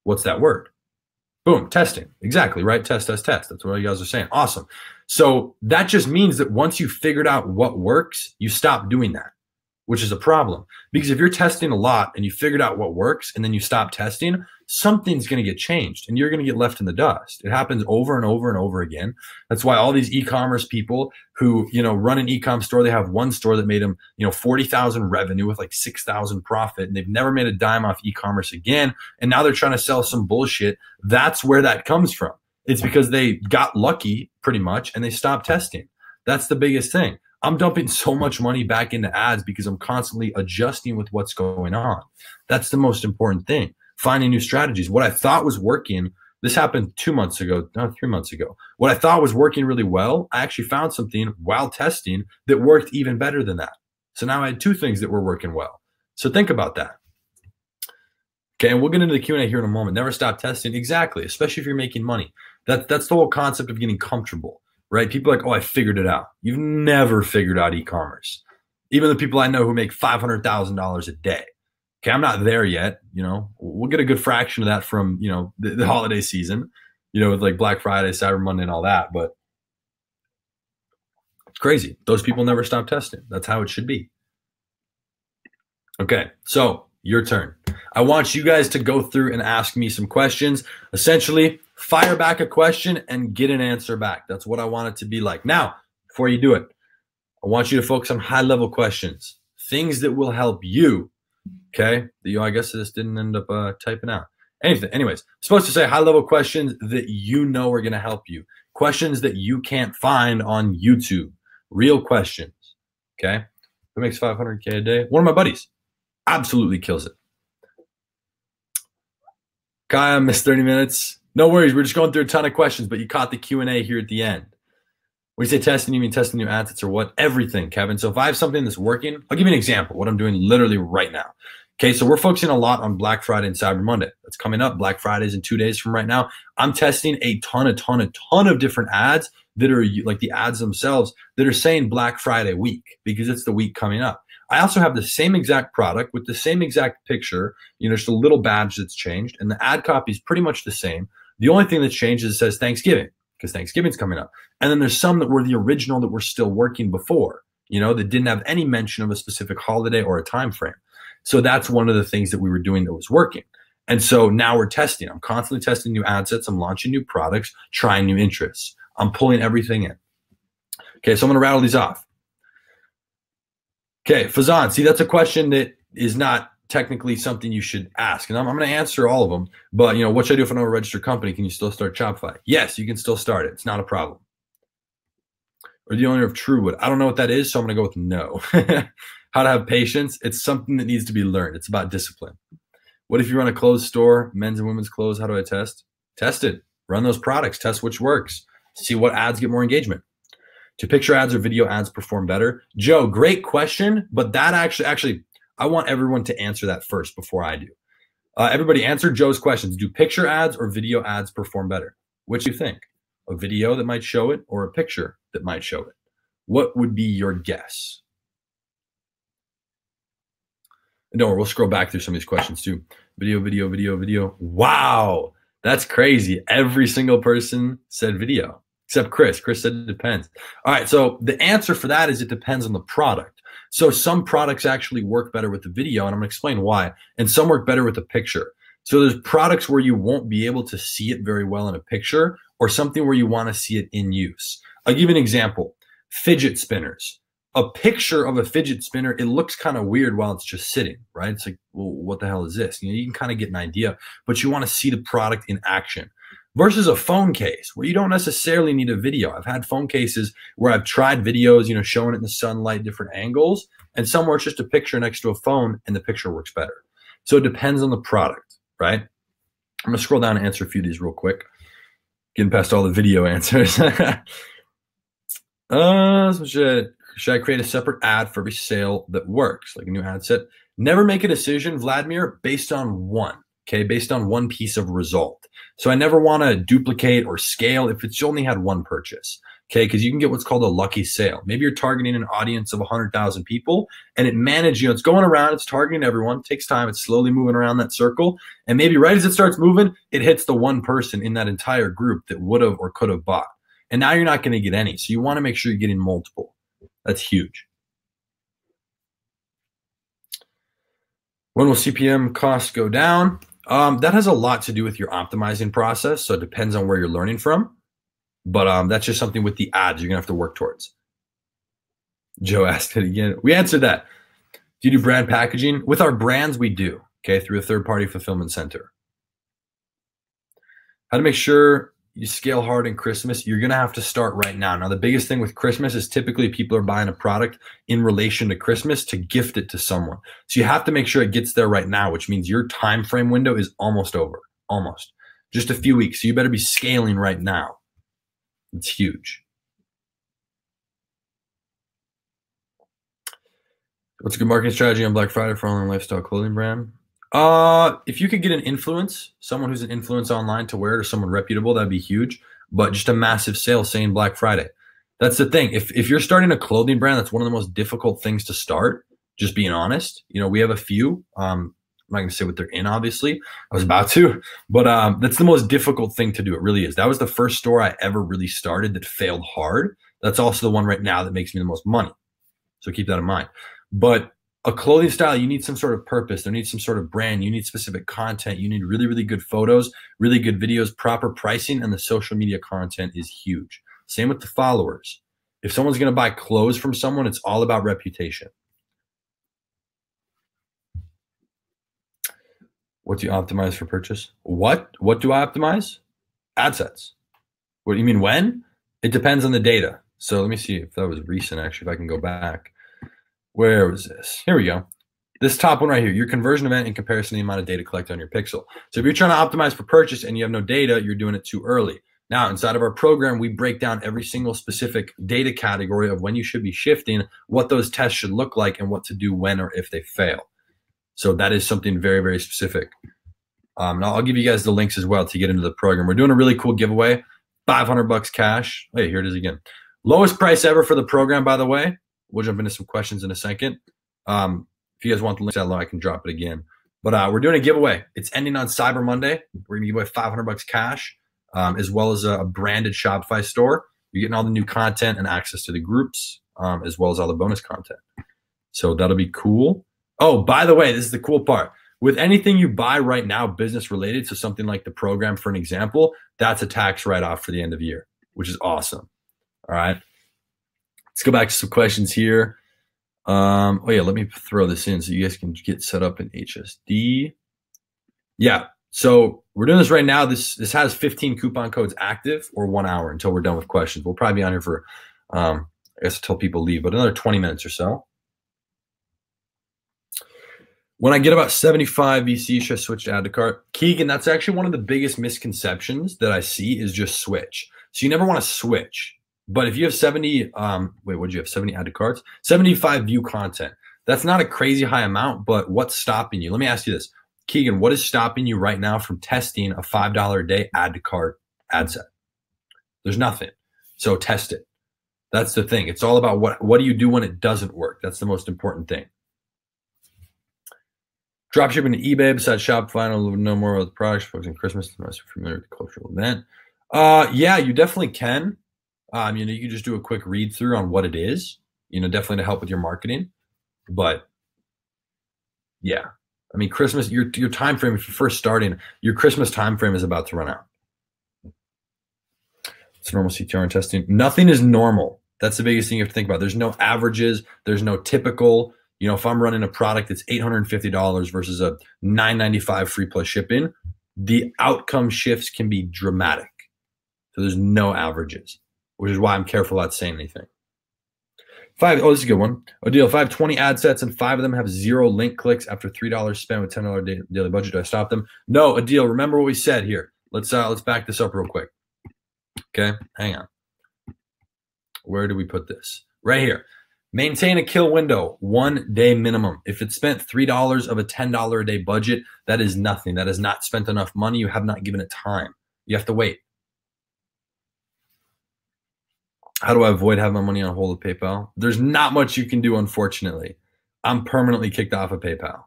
What's that word? Boom, testing. Exactly, right? Test, test, test. That's what you guys are saying. Awesome. So that just means that once you figured out what works, you stop doing that, which is a problem. Because if you're testing a lot and you figured out what works and then you stop testing, something's going to get changed and you're going to get left in the dust. It happens over and over and over again. That's why all these e-commerce people who, run an e-com store, they have one store that made them, 40,000 revenue with like 6,000 profit, and they've never made a dime off e-commerce again. And now they're trying to sell some bullshit. That's where that comes from. It's because they got lucky pretty much and they stopped testing. That's the biggest thing. I'm dumping so much money back into ads because I'm constantly adjusting with what's going on. That's the most important thing. Finding new strategies. What I thought was working, this happened 2 months ago, no, 3 months ago. What I thought was working really well, I actually found something while testing that worked even better than that. So now I had 2 things that were working well. So think about that. Okay, and we'll get into the Q&A here in a moment. Never stop testing. Exactly, especially if you're making money. That's the whole concept of getting comfortable, right? People are like, oh, I figured it out. You've never figured out e-commerce. Even the people I know who make $500,000 a day. Okay, I'm not there yet. We'll get a good fraction of that from, the holiday season, with like Black Friday, Cyber Monday and all that. But it's crazy. Those people never stop testing. That's how it should be. Okay, so your turn. I want you guys to go through and ask me some questions. Essentially, fire back a question and get an answer back. That's what I want it to be like. Now, before you do it, I want you to focus on high-level questions, things that will help you. Okay, I guess this didn't end up typing out. Anyways, supposed to say high-level questions that are going to help you. Questions that you can't find on YouTube. Real questions. Okay, who makes $500K a day? One of my buddies. Absolutely kills it. Kaya missed 30 minutes. No worries. We're just going through a ton of questions, but you caught the Q&A here at the end. When you say testing, you mean testing new assets or what? Everything, Kevin. So if I have something that's working, I'll give you an example, what I'm doing literally right now. Okay, so we're focusing a lot on Black Friday and Cyber Monday. That's coming up. Black Friday's in 2 days from right now. I'm testing a ton of different ads that are like the ads themselves that are saying Black Friday week because it's the week coming up. I also have the same exact product with the same exact picture, just a little badge that's changed, and the ad copy is pretty much the same. The only thing that's changed is it says Thanksgiving because Thanksgiving's coming up. And then there's some that were the original that were still working before, that didn't have any mention of a specific holiday or a time frame. So that's one of the things that we were doing that was working. And so now we're testing. I'm constantly testing new ad sets. I'm launching new products, trying new interests. I'm pulling everything in. Okay, so I'm going to rattle these off. Okay, Fazan, see, that's a question that is not technically something you should ask. And I'm going to answer all of them. But, what should I do if I don't have a registered company? Can you still start Shopify? Yes, you can still start it. It's not a problem. or the owner of Truewood? I don't know what that is, so I'm going to go with no. How to have patience? It's something that needs to be learned. It's about discipline. What if you run a clothes store, men's and women's clothes? How do I test? Test it. Run those products. Test which works. See what ads get more engagement. Do picture ads or video ads perform better? Joe, great question, but that actually, I want everyone to answer that first before I do. Everybody answer Joe's questions. Do picture ads or video ads perform better? Which do you think? A video that might show it or a picture that might show it? What would be your guess? And don't worry, we'll scroll back through some of these questions too. Video, video, video, video. Wow, that's crazy. Every single person said video, except Chris. Chris said it depends. All right, so the answer for that is it depends on the product. So some products actually work better with the video, and I'm gonna explain why, and some work better with the picture. So there's products where you won't be able to see it very well in a picture, or something where you wanna see it in use. I'll give you an example. Fidget spinners. A picture of a fidget spinner, it looks kind of weird while it's just sitting, right? It's like, well, what the hell is this? You can kind of get an idea, but you want to see the product in action. Versus a phone case where you don't necessarily need a video. I've had phone cases where I've tried videos, showing it in the sunlight, different angles, and somewhere it's just a picture next to a phone and the picture works better. So it depends on the product, right? I'm gonna scroll down and answer a few of these real quick. Getting past all the video answers. Should I create a separate ad for every sale that works, like a new ad set? Never make a decision, Vladimir, based on one, okay? Based on one piece of result. So I never want to duplicate or scale if it's only had one purchase, okay? Because you can get what's called a lucky sale. Maybe you're targeting an audience of 100,000 people and it's going around, it's targeting everyone, it takes time, it's slowly moving around that circle. And maybe right as it starts moving, it hits the one person in that entire group that would have or could have bought. And now you're not going to get any. So you want to make sure you're getting multiple. That's huge. When will CPM costs go down? That has a lot to do with your optimizing process. So it depends on where you're learning from. But that's just something with the ads you're going to have to work towards. Joe asked it again. We answered that. Do you do brand packaging? With our brands, we do. Okay, through a third-party fulfillment center. How to make sure you scale hard in Christmas? You're going to have to start right now. Now, the biggest thing with Christmas is typically people are buying a product in relation to Christmas to gift it to someone. So you have to make sure it gets there right now, which means your time frame window is almost over, almost. Just a few weeks. So you better be scaling right now. It's huge. What's a good marketing strategy on Black Friday for online lifestyle clothing brand? If you could get an influence, someone who's an influence online to wear it or someone reputable, that'd be huge. But just a massive sale saying Black Friday. That's the thing. If you're starting a clothing brand, that's one of the most difficult things to start, just being honest. We have a few. I'm not going to say what they're in, obviously. I was about to. But that's the most difficult thing to do. It really is. That was the first store I ever really started that failed hard. That's also the one right now that makes me the most money. So keep that in mind. But a clothing style, you need some sort of purpose. There needs some sort of brand. You need specific content. You need really, really good photos, really good videos, proper pricing, and the social media content is huge. Same with the followers. If someone's going to buy clothes from someone, it's all about reputation. What do you optimize for purchase? What do I optimize? Ad sets. What do you mean when? It depends on the data. So let me see if that was recent, actually, if I can go back. Where was this? Here we go. This top one right here, your conversion event in comparison to the amount of data collected on your pixel. So if you're trying to optimize for purchase and you have no data, you're doing it too early. Now, inside of our program, we break down every single specific data category of when you should be shifting, what those tests should look like, and what to do when or if they fail. So that is something very, very specific. Now I'll give you guys the links as well to get into the program. We're doing a really cool giveaway, $500 cash. Hey, here it is again. Lowest price ever for the program, by the way. We'll jump into some questions in a second. If you guys want the link that low, I can drop it again. But we're doing a giveaway. It's ending on Cyber Monday. We're going to give away $500 cash, as well as a branded Shopify store. You're getting all the new content and access to the groups, as well as all the bonus content. So that'll be cool. Oh, by the way, this is the cool part. With anything you buy right now, business related, so something like the program, for an example, that's a tax write-off for the end of year, which is awesome. All right. Let's go back to some questions here. Oh yeah, let me throw this in so you guys can get set up in HSD. Yeah, so we're doing this right now. This has 15 coupon codes active or 1 hour until we're done with questions. We'll probably be on here for I guess until people leave, but another 20 minutes or so. When I get about 75 VC, should I switch to add to cart? Keegan, that's actually one of the biggest misconceptions that I see is just switch. So you never want to switch. But if you have 70, what did you have? 70 add to carts? 75 view content. That's not a crazy high amount, but what's stopping you? Let me ask you this. Keegan, what is stopping you right now from testing a $5 a day add to cart ad set? There's nothing. So test it. That's the thing. It's all about what do you do when it doesn't work? That's the most important thing. Dropshipping to eBay besides Shopify, I don't know more about the products, focusing on Christmas, I'm not familiar with the cultural event. Yeah, you definitely can. You know, you can just do a quick read through on what it is, you know, definitely to help with your marketing. But yeah, I mean, Christmas, your time frame, if you're first starting, your Christmas time frame is about to run out. It's normal CTR testing. Nothing is normal. That's the biggest thing you have to think about. There's no averages. There's no typical. You know, if I'm running a product that's $850 versus a $995 free plus shipping, the outcome shifts can be dramatic. So there's no averages, which is why I'm careful about saying anything. Oh, this is a good one. Adil, if I have 20 ad sets and 5 of them have 0 link clicks after $3 spent with $10 daily budget, do I stop them? No, Adil, remember what we said here. Let's back this up real quick. Okay, hang on. Where do we put this? Right here. Maintain a kill window, 1 day minimum. If it spent $3 of a $10 a day budget, that is nothing. That is not spent enough money. You have not given it time. You have to wait. How do I avoid having my money on hold with PayPal? There's not much you can do, unfortunately. I'm permanently kicked off of PayPal.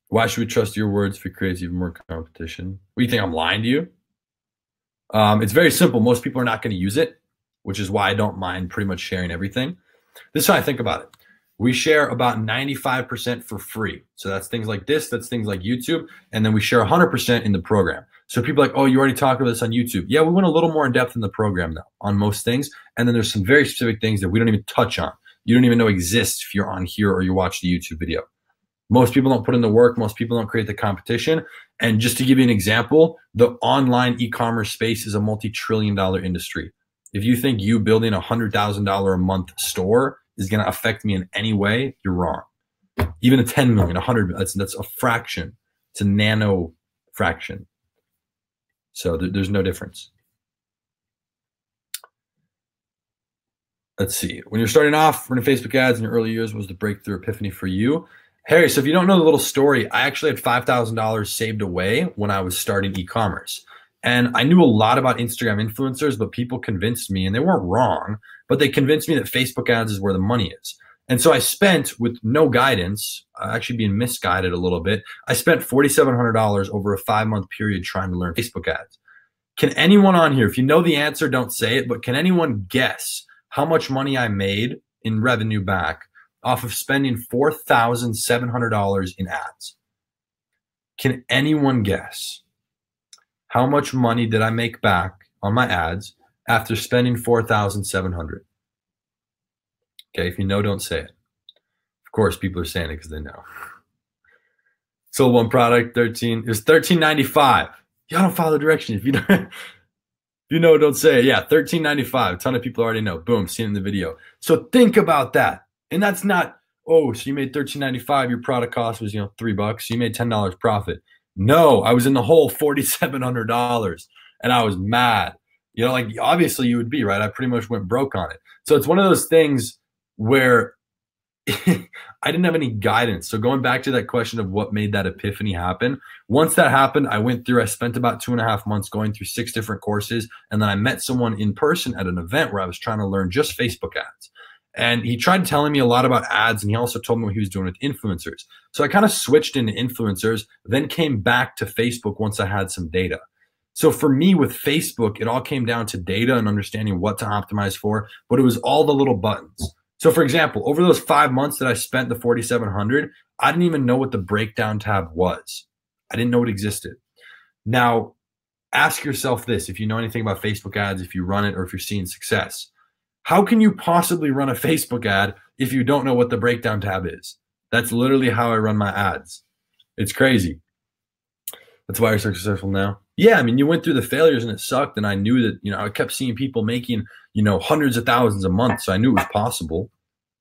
Why should we trust your words if it creates even more competition? What do you think? I'm lying to you? It's very simple. Most people are not going to use it, which is why I don't mind pretty much sharing everything. This is how I think about it. We share about 95% for free. So that's things like this, that's things like YouTube, and then we share 100% in the program. So people are like, oh, you already talked about this on YouTube. Yeah, we went a little more in depth in the program though, on most things. And then there's some very specific things that we don't even touch on. You don't even know exist if you're on here or you watch the YouTube video. Most people don't put in the work. Most people don't create the competition. And just to give you an example, the online e-commerce space is a multi-trillion-dollar industry. If you think you building a $100,000 a month store is going to affect me in any way, you're wrong. Even a 10 million, 100, that's a fraction. It's a nano fraction. So there's no difference. Let's see. When you're starting off running Facebook ads in your early years, was the breakthrough epiphany for you? Harry, so if you don't know the little story, I actually had $5,000 saved away when I was starting e-commerce. And I knew a lot about Instagram influencers, but people convinced me, and they weren't wrong, but they convinced me that Facebook ads is where the money is. And so I spent, with no guidance, actually being misguided a little bit, I spent $4,700 over a 5-month period trying to learn Facebook ads. Can anyone on here, if you know the answer, don't say it, but can anyone guess how much money I made in revenue back off of spending $4,700 in ads? Can anyone guess how much money did I make back on my ads after spending $4,700? Okay, if you know, don't say it. Of course, people are saying it because they know. Sold one product, it was $13.95. Y'all don't follow the directions. If you don't, if you know, don't say it. Yeah, $13.95. A ton of people already know. Boom, seen it in the video. So think about that. And that's not, oh, so you made $13.95. Your product cost was, $3. So you made $10 profit. No, I was in the hole $4,700, and I was mad. Like obviously you would be, right? I pretty much went broke on it. So it's one of those things where I didn't have any guidance. So going back to that question of what made that epiphany happen, once that happened, I spent about 2.5 months going through 6 different courses. And then I met someone in person at an event where I was trying to learn just Facebook ads. And he tried telling me a lot about ads, and he also told me what he was doing with influencers. So I kind of switched into influencers, then came back to Facebook once I had some data. So for me with Facebook, it all came down to data and understanding what to optimize for, but it was all the little buttons. So for example, over those 5 months that I spent the $4,700, I didn't even know what the breakdown tab was. I didn't know it existed. Now, ask yourself this, if you know anything about Facebook ads, if you run it or if you're seeing success. How can you possibly run a Facebook ad if you don't know what the breakdown tab is? That's literally how I run my ads. It's crazy. That's why you're so successful now. Yeah, I mean, you went through the failures and it sucked, and I knew that, I kept seeing people making, hundreds of thousands a month, so I knew it was possible.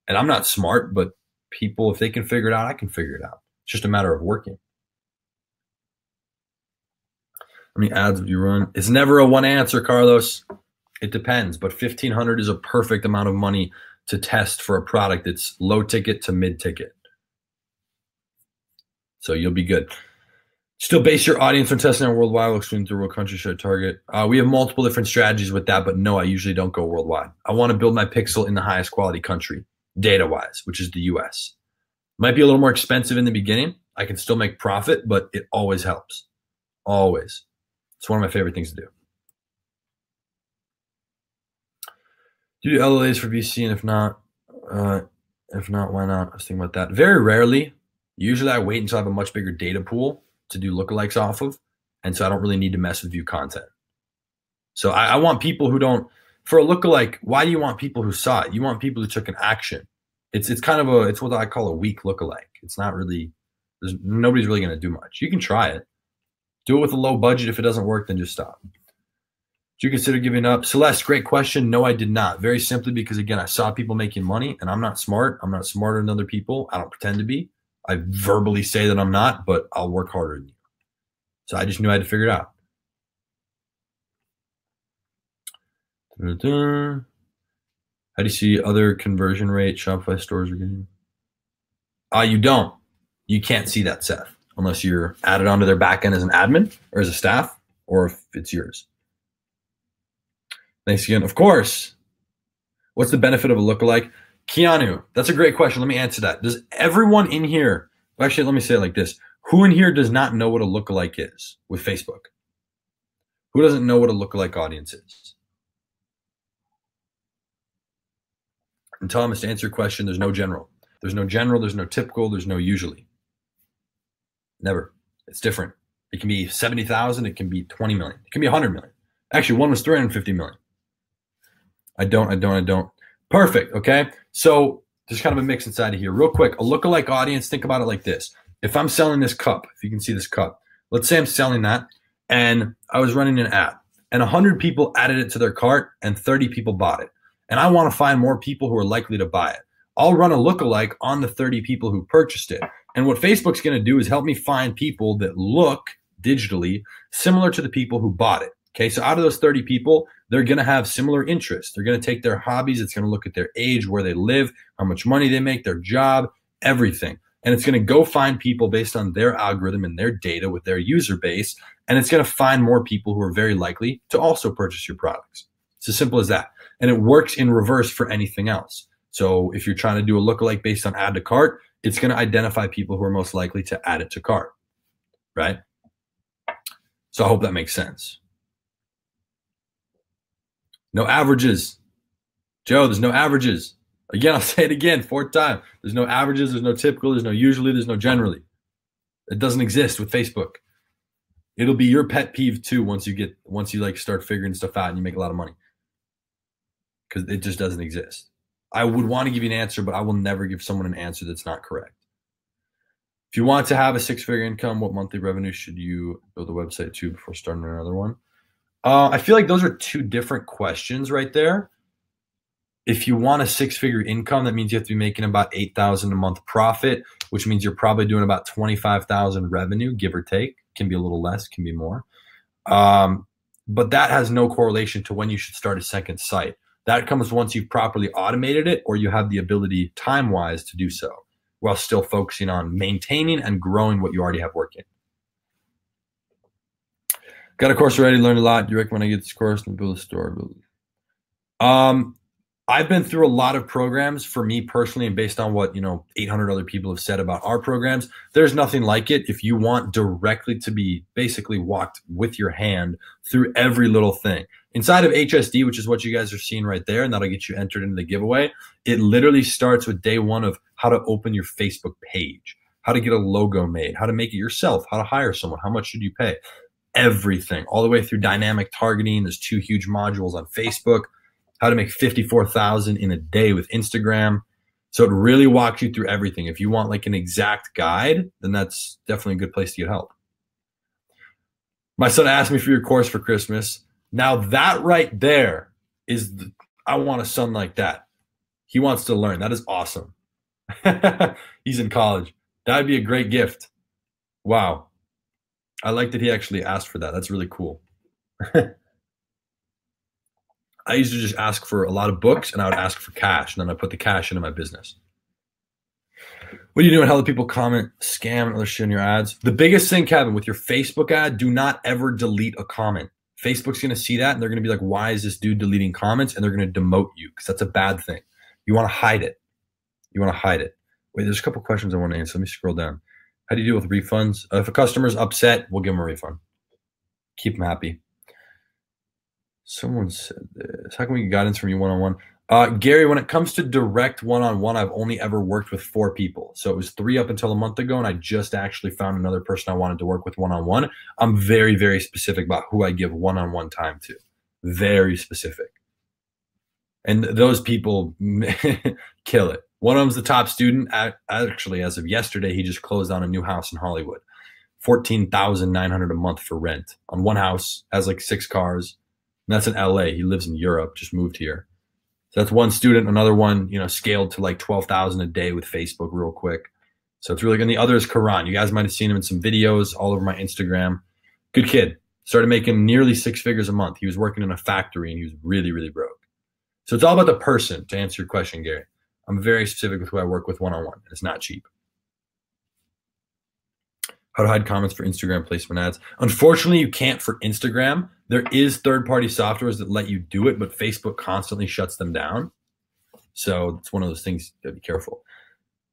And I'm not smart, but people, if they can figure it out, I can figure it out. It's just a matter of working. How many ads have you run? It's never a one answer, Carlos. It depends, but 1,500 is a perfect amount of money to test for a product that's low ticket to mid ticket. So you'll be good. Still base your audience on testing on worldwide, look swing through what country should I target? We have multiple different strategies with that, but no, I usually don't go worldwide. I want to build my pixel in the highest quality country, data-wise, which is the US. Might be a little more expensive in the beginning. I can still make profit, but it always helps. Always. It's one of my favorite things to do. Do you do LLAs for VC, and if not, why not? I was thinking about that. Very rarely. Usually I wait until I have a much bigger data pool to do lookalikes off of, and so I don't really need to mess with view content. So I want people who don't, for a lookalike, why do you want people who saw it? You want people who took an action. It's kind of it's what I call a weak lookalike. It's not really, nobody's really going to do much. You can try it. Do it with a low budget. If it doesn't work, then just stop. Did you consider giving up? Celeste, great question. No, I did not. Very simply because, again, I saw people making money, and I'm not smart. I'm not smarter than other people. I don't pretend to be. I verbally say that I'm not, but I'll work harder than you. So I just knew I had to figure it out. How do you see other conversion rate Shopify stores are getting? You don't. You can't see that, Seth, unless you're added onto their backend as an admin or as a staff, or if it's yours. Thanks again. Of course. What's the benefit of a lookalike? Keanu, that's a great question. Let me answer that. Does everyone in here, actually, let me say it like this. Who in here does not know what a lookalike is with Facebook? Who doesn't know what a lookalike audience is? And Thomas, to answer your question, there's no general. There's no general, there's no typical, there's no usually. Never. It's different. It can be 70,000, it can be 20 million, it can be 100 million. Actually, one was 350 million. I don't. Perfect, okay? So there's kind of a mix inside of here. Real quick, a lookalike audience, think about it like this. If I'm selling this cup, if you can see this cup, let's say I'm selling that, and I was running an ad, and 100 people added it to their cart, and 30 people bought it. And I want to find more people who are likely to buy it. I'll run a lookalike on the 30 people who purchased it. And what Facebook's going to do is help me find people that look digitally similar to the people who bought it. Okay, so out of those 30 people, they're going to have similar interests. They're going to take their hobbies. It's going to look at their age, where they live, how much money they make, their job, everything. And it's going to go find people based on their algorithm and their data with their user base. And it's going to find more people who are very likely to also purchase your products. It's as simple as that. And it works in reverse for anything else. So if you're trying to do a lookalike based on add to cart, it's going to identify people who are most likely to add it to cart, right? So I hope that makes sense. No averages. Joe, there's no averages. Again, I'll say it again, fourth time. There's no averages, there's no typical, there's no usually, there's no generally. It doesn't exist with Facebook. It'll be your pet peeve too once you like start figuring stuff out and you make a lot of money. Because it just doesn't exist. I would want to give you an answer, but I will never give someone an answer that's not correct. If you want to have a six-figure income, what monthly revenue should you build a website to before starting another one? I feel like those are two different questions right there. If you want a six-figure income, that means you have to be making about $8,000 a month profit, which means you're probably doing about $25,000 revenue, give or take. Can be a little less, can be more. But that has no correlation to when you should start a second site. That comes once you've properly automated it or you have the ability time-wise to do so while still focusing on maintaining and growing what you already have working. Got a course already, learned a lot. Do you recommend I get this course and build a store? I've been through a lot of programs for me personally, and based on what 800 other people have said about our programs, there's nothing like it. If you want directly to be basically walked with your hand through every little thing. Inside of HSD, which is what you guys are seeing right there, and that'll get you entered into the giveaway, it literally starts with day one of how to open your Facebook page, how to get a logo made, how to make it yourself, how to hire someone, how much should you pay, everything, all the way through dynamic targeting. There's 2 huge modules on Facebook, how to make 54,000 in a day with Instagram. So it really walks you through everything. If you want like an exact guide, then that's definitely a good place to get help. My son asked me for your course for Christmas. Now that right there is, I want a son like that. He wants to learn. That is awesome. He's in college. That would be a great gift. Wow. I like that he actually asked for that. That's really cool. I used to just ask for a lot of books, and I would ask for cash, and then I put the cash into my business. What do you do when other people comment, scam, and other shit in your ads? The biggest thing, Kevin, with your Facebook ad, do not ever delete a comment. Facebook's going to see that, and they're going to be like, why is this dude deleting comments? And they're going to demote you because that's a bad thing. You want to hide it. You want to hide it. Wait, there's a couple questions I want to answer. Let me scroll down. How do you deal with refunds? If a customer's upset, we'll give them a refund. Keep them happy. Someone said this. How can we get guidance from you one-on-one? Gary, when it comes to direct one-on-one, I've only ever worked with 4 people. So it was 3 up until a month ago, and I just actually found another person I wanted to work with one-on-one. I'm very, very specific about who I give one-on-one time to. Very specific. And those people kill it. One of them's the top student. Actually, as of yesterday, he just closed on a new house in Hollywood. $14,900 a month for rent on one house, has like 6 cars. And that's in LA. He lives in Europe, just moved here. So that's one student. Another one, scaled to like 12,000 a day with Facebook real quick. So it's really good. And the other is Karan. You guys might have seen him in some videos all over my Instagram. Good kid. Started making nearly 6 figures a month. He was working in a factory and he was really, really broke. So it's all about the person, to answer your question, Gary. I'm very specific with who I work with one-on-one, and it's not cheap. How to hide comments for Instagram placement ads. Unfortunately, you can't for Instagram. There is third-party softwares that let you do it, but Facebook constantly shuts them down. So it's one of those things you gotta be careful.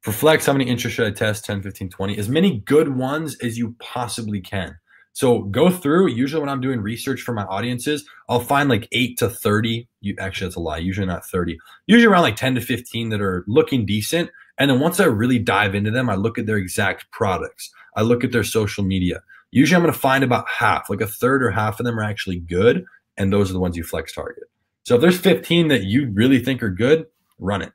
For Flex, how many interests should I test? 10, 15, 20? As many good ones as you possibly can. So go through. Usually when I'm doing research for my audiences, I'll find like 8 to 30. Actually, that's a lie. Usually not 30. Usually around like 10 to 15 that are looking decent. And then once I really dive into them, I look at their exact products. I look at their social media. Usually I'm going to find about half, like a third or half of them are actually good. And those are the ones you flex target. So if there's 15 that you really think are good, run it.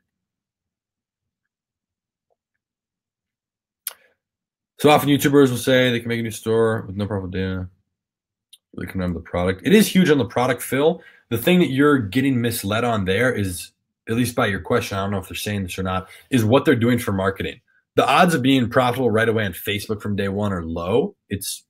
So often YouTubers will say they can make a new store with no profit data. Really come down to the product. It is huge on the product, Phil. The thing that you're getting misled on there is, at least by your question, I don't know if they're saying this or not, is what they're doing for marketing. The odds of being profitable right away on Facebook from day one are low. It's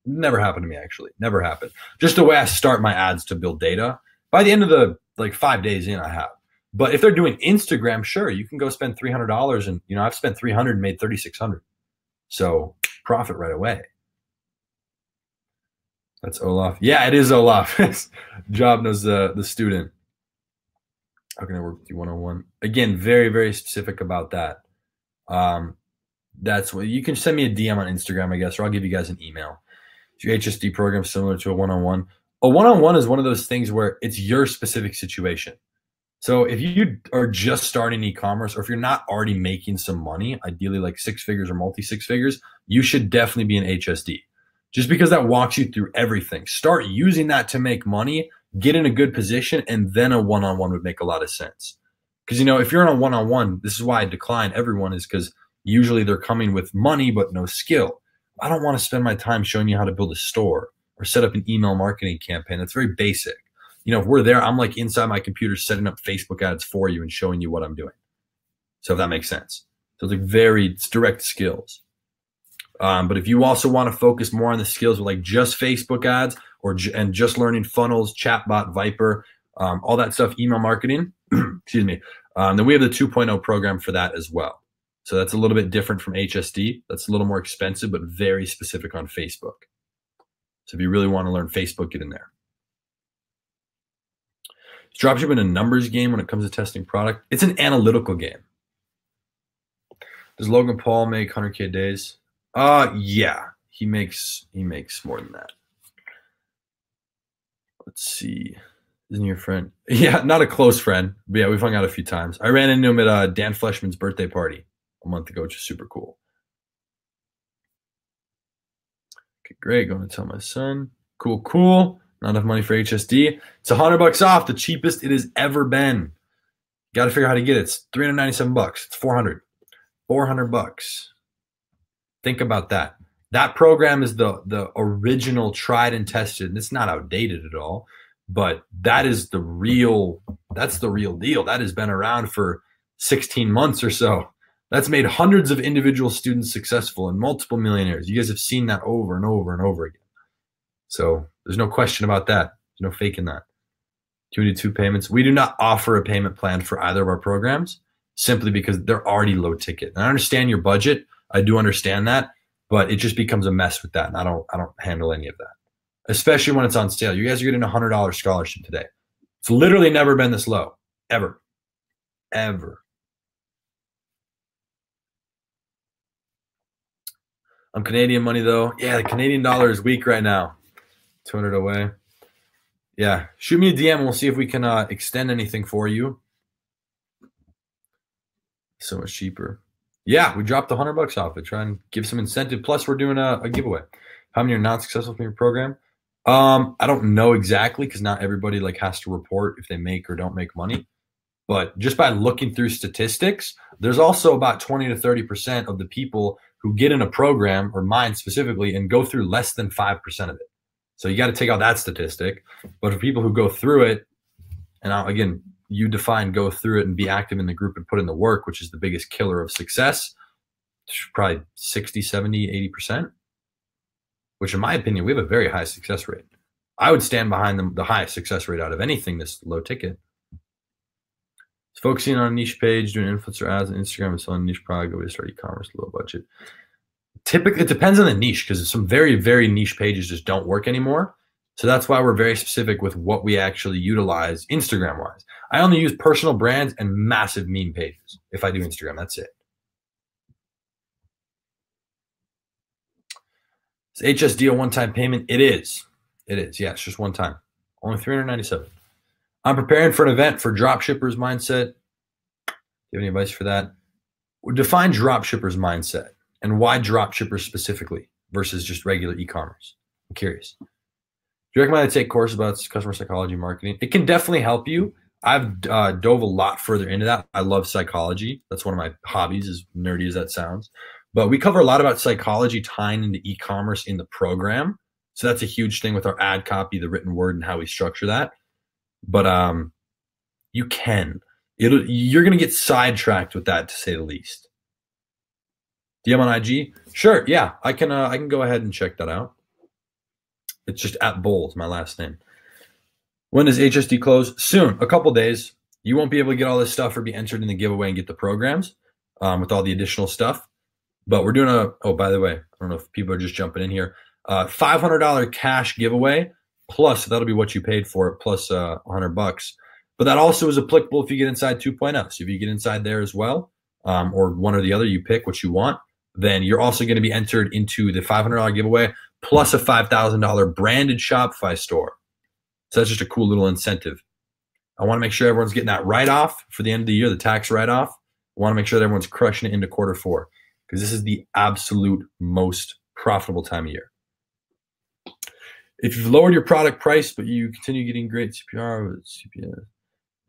never happened to me, actually. Never happened. Just the way I start my ads to build data. By the end of the 5 days in, I have. But if they're doing Instagram, sure, you can go spend $300 and I've spent $300 and made $3,600. So profit right away. That's Olaf. Yeah, it is Olaf. Job knows the student. How can I work with you one-on-one? Again, very, very specific about that. That's what you can send me a DM on Instagram, I guess, or I'll give you guys an email. Is your HSD program similar to a one-on-one? A one-on-one is one of those things where it's your specific situation. So if you are just starting e-commerce, or if you're not already making some money, ideally like 6 figures or multi-6 figures, you should definitely be an HSD. Just because that walks you through everything. Start using that to make money, get in a good position, and then a one-on-one would make a lot of sense. Because, if you're on a one-on-one, this is why I decline everyone, is because usually they're coming with money but no skill. I don't want to spend my time showing you how to build a store or set up an email marketing campaign. That's very basic. If we're there, I'm like inside my computer setting up Facebook ads for you and showing you what I'm doing. So if that makes sense. So it's direct skills. But if you also want to focus more on the skills with like just Facebook ads and just learning funnels, chatbot, Viper, all that stuff, email marketing, excuse me, then we have the 2.0 program for that as well. So that's a little bit different from HSD. That's a little more expensive, but very specific on Facebook. So if you really want to learn Facebook, get in there. Is dropshipping a numbers game when it comes to testing product? It's an analytical game. Does Logan Paul make 100K days? Yeah, he makes more than that. Let's see. Isn't your friend? Yeah, not a close friend, but yeah, we've hung out a few times. I ran into him at Dan Fleshman's birthday party a month ago, which is super cool. Okay, great. Going to tell my son. Cool. Not enough money for HSD. It's $100 off, the cheapest it has ever been. Got to figure out how to get it. It's $397. It's $400. $400. Think about that. That program is the original tried and tested, and it's not outdated at all, but that's the real deal. That has been around for 16 months or so. That's made hundreds of individual students successful and multiple millionaires. You guys have seen that over and over and over again. So there's no question about that. There's no faking that. Can we do 2 payments? We do not offer a payment plan for either of our programs simply because they're already low ticket. And I understand your budget. I do understand that, but it just becomes a mess with that. And I don't handle any of that, especially when it's on sale. You guys are getting a $100 scholarship today. It's literally never been this low, ever, ever. I'm Canadian money though. Yeah, the Canadian dollar is weak right now. 200 away. Yeah, shoot me a DM and we'll see if we can extend anything for you. So much cheaper. Yeah, we dropped $100 off it. Try and give some incentive. Plus, we're doing a giveaway. How many are not successful from your program? I don't know exactly because not everybody like has to report if they make or don't make money. But just by looking through statistics, there's also about 20 to 30% of the people who get in a program, or mine specifically, and go through less than 5% of it. So you got to take out that statistic. But for people who go through it, and again, you define go through it and be active in the group and put in the work, which is the biggest killer of success, probably 60, 70, 80%, which in my opinion, we have a very high success rate. I would stand behind the highest success rate out of anything this low ticket. It's focusing on a niche page, doing influencer ads on Instagram and selling a niche product, way to start e-commerce, low budget. Typically, it depends on the niche because some very, very niche pages just don't work anymore. So that's why we're very specific with what we actually utilize Instagram-wise. I only use personal brands and massive meme pages if I do Instagram. That's it. Is HSD a one-time payment? It is. It is. Yeah, it's just one time. Only $397. I'm preparing for an event for dropshippers mindset. Do you have any advice for that? Define dropshippers mindset and why dropshippers specifically versus just regular e-commerce. I'm curious. Do you recommend I take a course about customer psychology marketing? It can definitely help you. I've dove a lot further into that. I love psychology. That's one of my hobbies, as nerdy as that sounds. But we cover a lot about psychology tying into e-commerce in the program. So that's a huge thing with our ad copy, the written word, and how we structure that. But you can. You're going to get sidetracked with that, to say the least. DM on IG? Sure, yeah. I can go ahead and check that out. It's just @Bowles, my last name. When does HSD close? Soon, a couple days. You won't be able to get all this stuff or be entered in the giveaway and get the programs with all the additional stuff. But we're doing oh, by the way, I don't know if people are just jumping in here. $500 cash giveaway, plus that'll be what you paid for it, plus $100. But that also is applicable if you get inside 2.0. So if you get inside there as well, or one or the other, you pick what you want, then you're also going to be entered into the $500 giveaway, plus a $5,000 branded Shopify store. So that's just a cool little incentive. I want to make sure everyone's getting that write-off for the end of the year, the tax write-off. I want to make sure that everyone's crushing it into quarter 4 because this is the absolute most profitable time of year. If you've lowered your product price, but you continue getting great CPR with CPS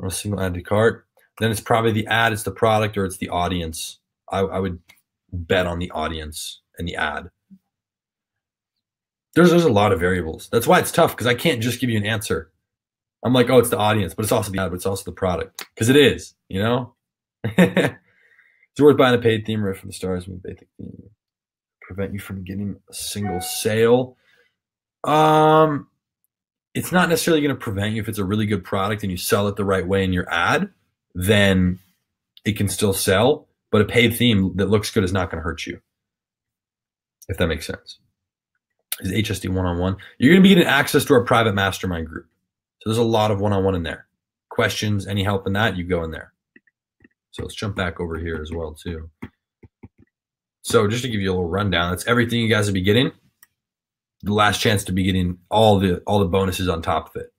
on a single ad to cart, then it's probably the ad, it's the product, or it's the audience. I would bet on the audience and the ad. There's a lot of variables. That's why it's tough because I can't just give you an answer. I'm like, oh, it's the audience, but it's also the ad, but it's also the product. Because it is, you know? It's worth buying a paid theme riff from the stars with basic theme. Prevent you from getting a single sale. It's not necessarily going to prevent you if it's a really good product and you sell it the right way in your ad, then it can still sell. But a paid theme that looks good is not going to hurt you, if that makes sense. Is HSD one-on-one? You're going to be getting access to our private mastermind group. So there's a lot of one-on-one in there. Questions, any help in that, you go in there. So let's jump back over here as well too. So just to give you a little rundown, that's everything you guys will be getting. The last chance to be getting all the bonuses on top of it.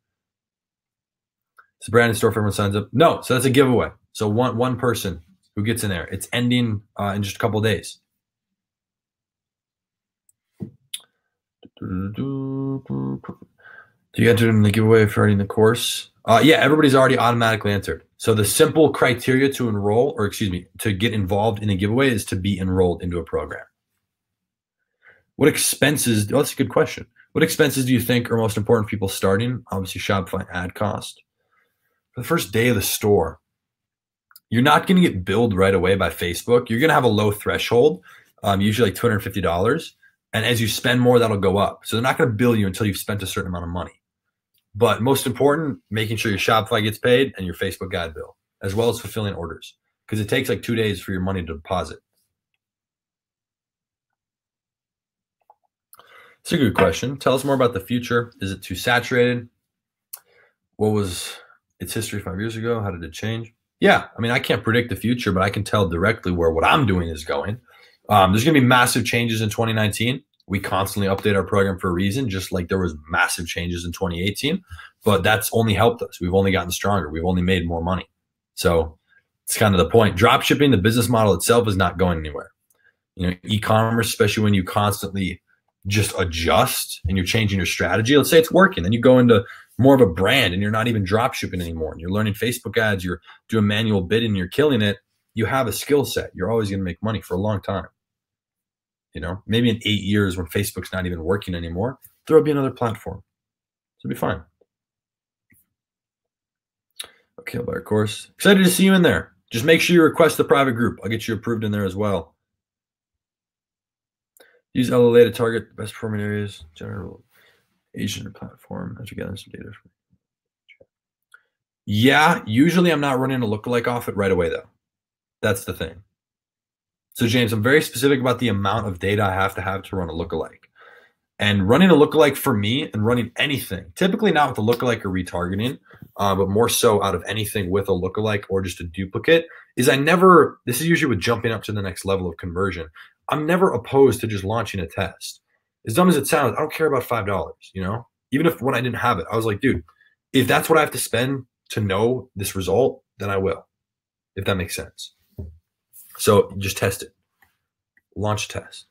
It's a branded store for everyone signs up. No, so that's a giveaway. So one person who gets in there. It's ending in just a couple of days. Do you enter in the giveaway if you're already in the course? Yeah, everybody's already automatically entered. So the simple criteria to enroll, or excuse me, to get involved in a giveaway is to be enrolled into a program. What expenses, oh, that's a good question. What expenses do you think are most important for people starting? Obviously, Shopify ad cost. For the first day of the store, you're not going to get billed right away by Facebook. You're going to have a low threshold, usually like $250. And as you spend more, that'll go up. So they're not going to bill you until you've spent a certain amount of money. But most important, making sure your Shopify gets paid and your Facebook ad bill, as well as fulfilling orders, because it takes like 2 days for your money to deposit. It's a good question. Tell us more about the future. Is it too saturated? What was its history 5 years ago? How did it change? Yeah, I mean, I can't predict the future, but I can tell directly where what I'm doing is going. There's going to be massive changes in 2019. We constantly update our program for a reason, just like there was massive changes in 2018. But that's only helped us. We've only gotten stronger. We've only made more money. So it's kind of the point. Drop shipping, the business model itself, is not going anywhere. You know, e-commerce, especially when you constantly just adjust and you're changing your strategy. Let's say it's working. Then you go into more of a brand and you're not even drop shipping anymore. And you're learning Facebook ads, you're doing manual bidding, and you're killing it. You have a skill set. You're always going to make money for a long time. You know, maybe in 8 years when Facebook's not even working anymore, there'll be another platform. So it'll be fine. Okay, I'll buy a course. Excited to see you in there. Just make sure you request the private group. I'll get you approved in there as well. Use LLA to target the best performing areas, general Asian platform. As we gather some data. Yeah, usually I'm not running a lookalike off it right away though. That's the thing. So James, I'm very specific about the amount of data I have to run a lookalike. And running a lookalike for me and running anything, typically not with a lookalike or retargeting, but more so out of anything with a lookalike or just a duplicate, is this is usually with jumping up to the next level of conversion. I'm never opposed to just launching a test. As dumb as it sounds, I don't care about $5, you know? Even if when I didn't have it, I was like, dude, if that's what I have to spend to know this result, then I will, if that makes sense. So just test it. Launch a test.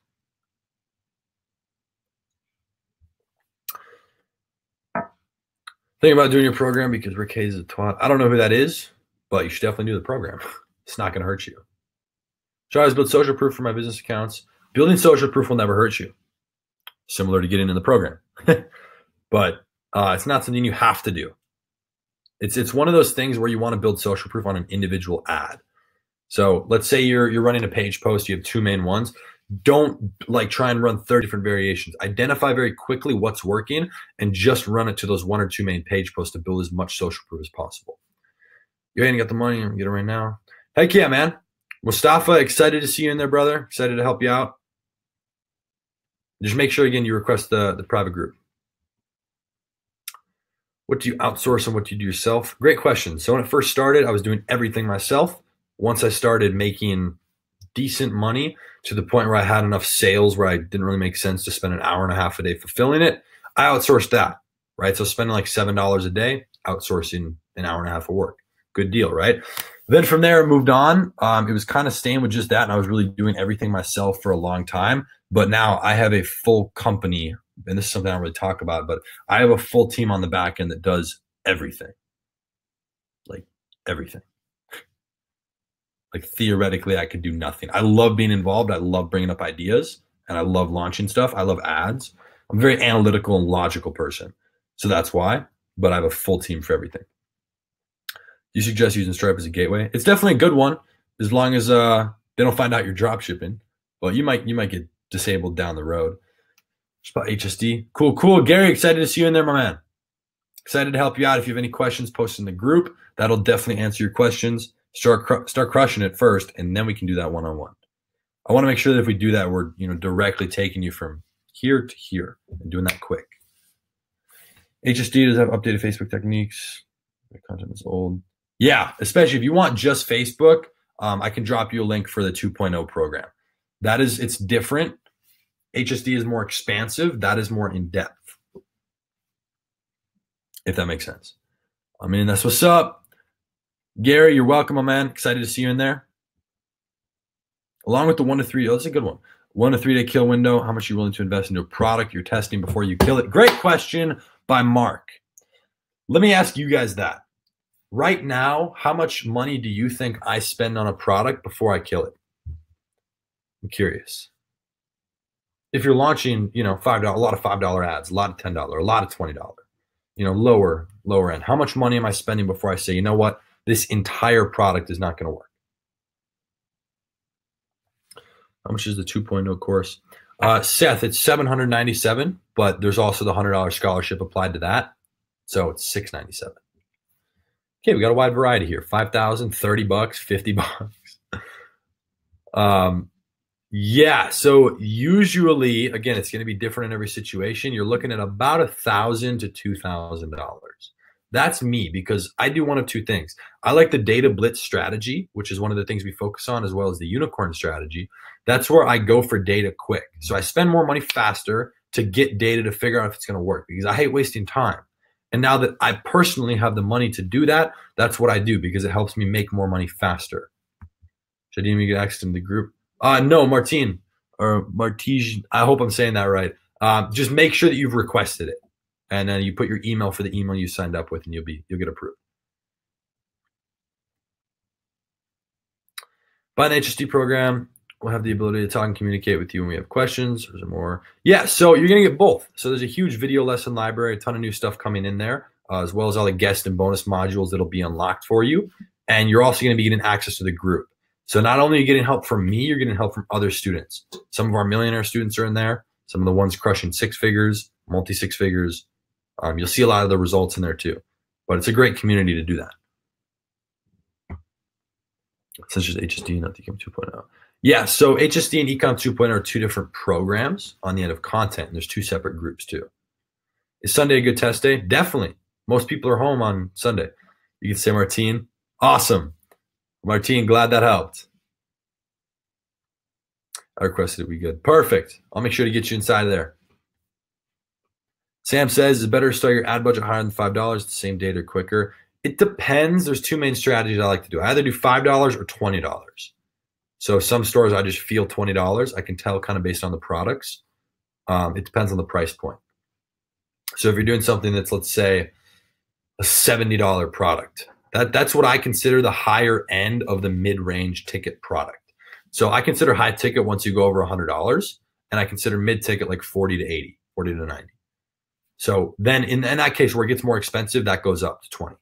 Think about doing your program because Rick Hayes is a twat. I don't know who that is, but you should definitely do the program. It's not going to hurt you. So I always build social proof for my business accounts. Building social proof will never hurt you. Similar to getting in the program. But it's not something you have to do. It's one of those things where you want to build social proof on an individual ad. So let's say you're running a page post, you have 2 main ones. Don't like try and run 30 different variations. Identify very quickly what's working and just run it to those 1 or 2 main page posts to build as much social proof as possible. You ain't got the money, I'm gonna get it right now. Heck yeah, man. Mustafa, excited to see you in there, brother. Excited to help you out. Just make sure, again, you request the private group. What do you outsource and what do you do yourself? Great question. So when it first started, I was doing everything myself. Once I started making decent money to the point where I had enough sales where I didn't really make sense to spend an hour and a half a day fulfilling it, I outsourced that, right? So spending like $7 a day, outsourcing an hour and a half of work. Good deal, right? Then from there, I moved on. It was kind of staying with just that, and I was really doing everything myself for a long time. But now I have a full company, and this is something I don't really talk about, but I have a full team on the back end that does everything. Like everything. Like theoretically, I could do nothing. I love being involved. I love bringing up ideas, and I love launching stuff. I love ads. I'm a very analytical and logical person. So that's why, but I have a full team for everything. Do you suggest using Stripe as a gateway? It's definitely a good one, as long as they don't find out you're drop shipping. But you might get disabled down the road. Just about HSD. Cool. Gary, excited to see you in there, my man. Excited to help you out. If you have any questions, post in the group. That'll definitely answer your questions. Start crushing it first, and then we can do that one-on-one. I want to make sure that if we do that, we're directly taking you from here to here and doing that quick. HSD does have updated Facebook techniques. The content is old. Yeah, especially if you want just Facebook, I can drop you a link for the 2.0 program. It's different. HSD is more expansive. That is more in-depth, if that makes sense. I mean, that's what's up. Gary, you're welcome, my man. Excited to see you in there. Along with the 1 to 3, that's a good one. 1 to 3 day kill window. How much are you willing to invest into a product you're testing before you kill it? Great question by Mark. Let me ask you guys that. Right now, how much money do you think I spend on a product before I kill it? I'm curious. if you're launching, $5, a lot of $5 ads, a lot of $10, a lot of $20, lower end, how much money am I spending before I say, you know what, this entire product is not going to work? How much is the 2.0 course? Seth, it's $797, but there's also the $100 scholarship applied to that. So it's $697. Okay, we got a wide variety here. 5,000, $30, $50. Yeah, so usually, again, it's going to be different in every situation. You're looking at about $1,000 to $2,000. That's me, because I do one of two things. I like the data blitz strategy, which is one of the things we focus on, as well as the unicorn strategy. That's where I go for data quick. So I spend more money faster to get data to figure out if it's going to work, because I hate wasting time. And now that I personally have the money to do that, that's what I do, because it helps me make more money faster. Should I even get access to the group? No, Martine, or Martige, I hope I'm saying that right. Just make sure that you've requested it. And then you put your email for the email you signed up with, and you'll get approved. By an HSD program, we'll have the ability to talk and communicate with you when we have questions. There's more. Yeah, so you're going to get both. So there's a huge video lesson library, a ton of new stuff coming in there, as well as all the guest and bonus modules that'll be unlocked for you. And you're also going to be getting access to the group. So not only are you getting help from me, you're getting help from other students. Some of our millionaire students are in there. Some of the ones crushing 6 figures, multi-6 figures. You'll see a lot of the results in there too. But it's a great community to do that. Such as HSD, not the Ecom 2.0. Yeah, so HSD and Ecom 2.0 are 2 different programs on the end of content. And there's 2 separate groups too. Is Sunday a good test day? Definitely. Most people are home on Sunday. You can say, Martine, awesome. Martine, glad that helped. I requested it be good. Perfect. I'll make sure to get you inside of there. Sam says, it's better to start your ad budget higher than $5 the same day or quicker. It depends. There's 2 main strategies I like to do. I either do $5 or $20. So some stores I just feel $20. I can tell kind of based on the products. It depends on the price point. So if you're doing something that's, let's say, a $70 product, that's what I consider the higher end of the mid-range ticket product. So I consider high ticket once you go over $100, and I consider mid-ticket like 40 to 80, 40 to 90. So then in that case where it gets more expensive, that goes up to 20.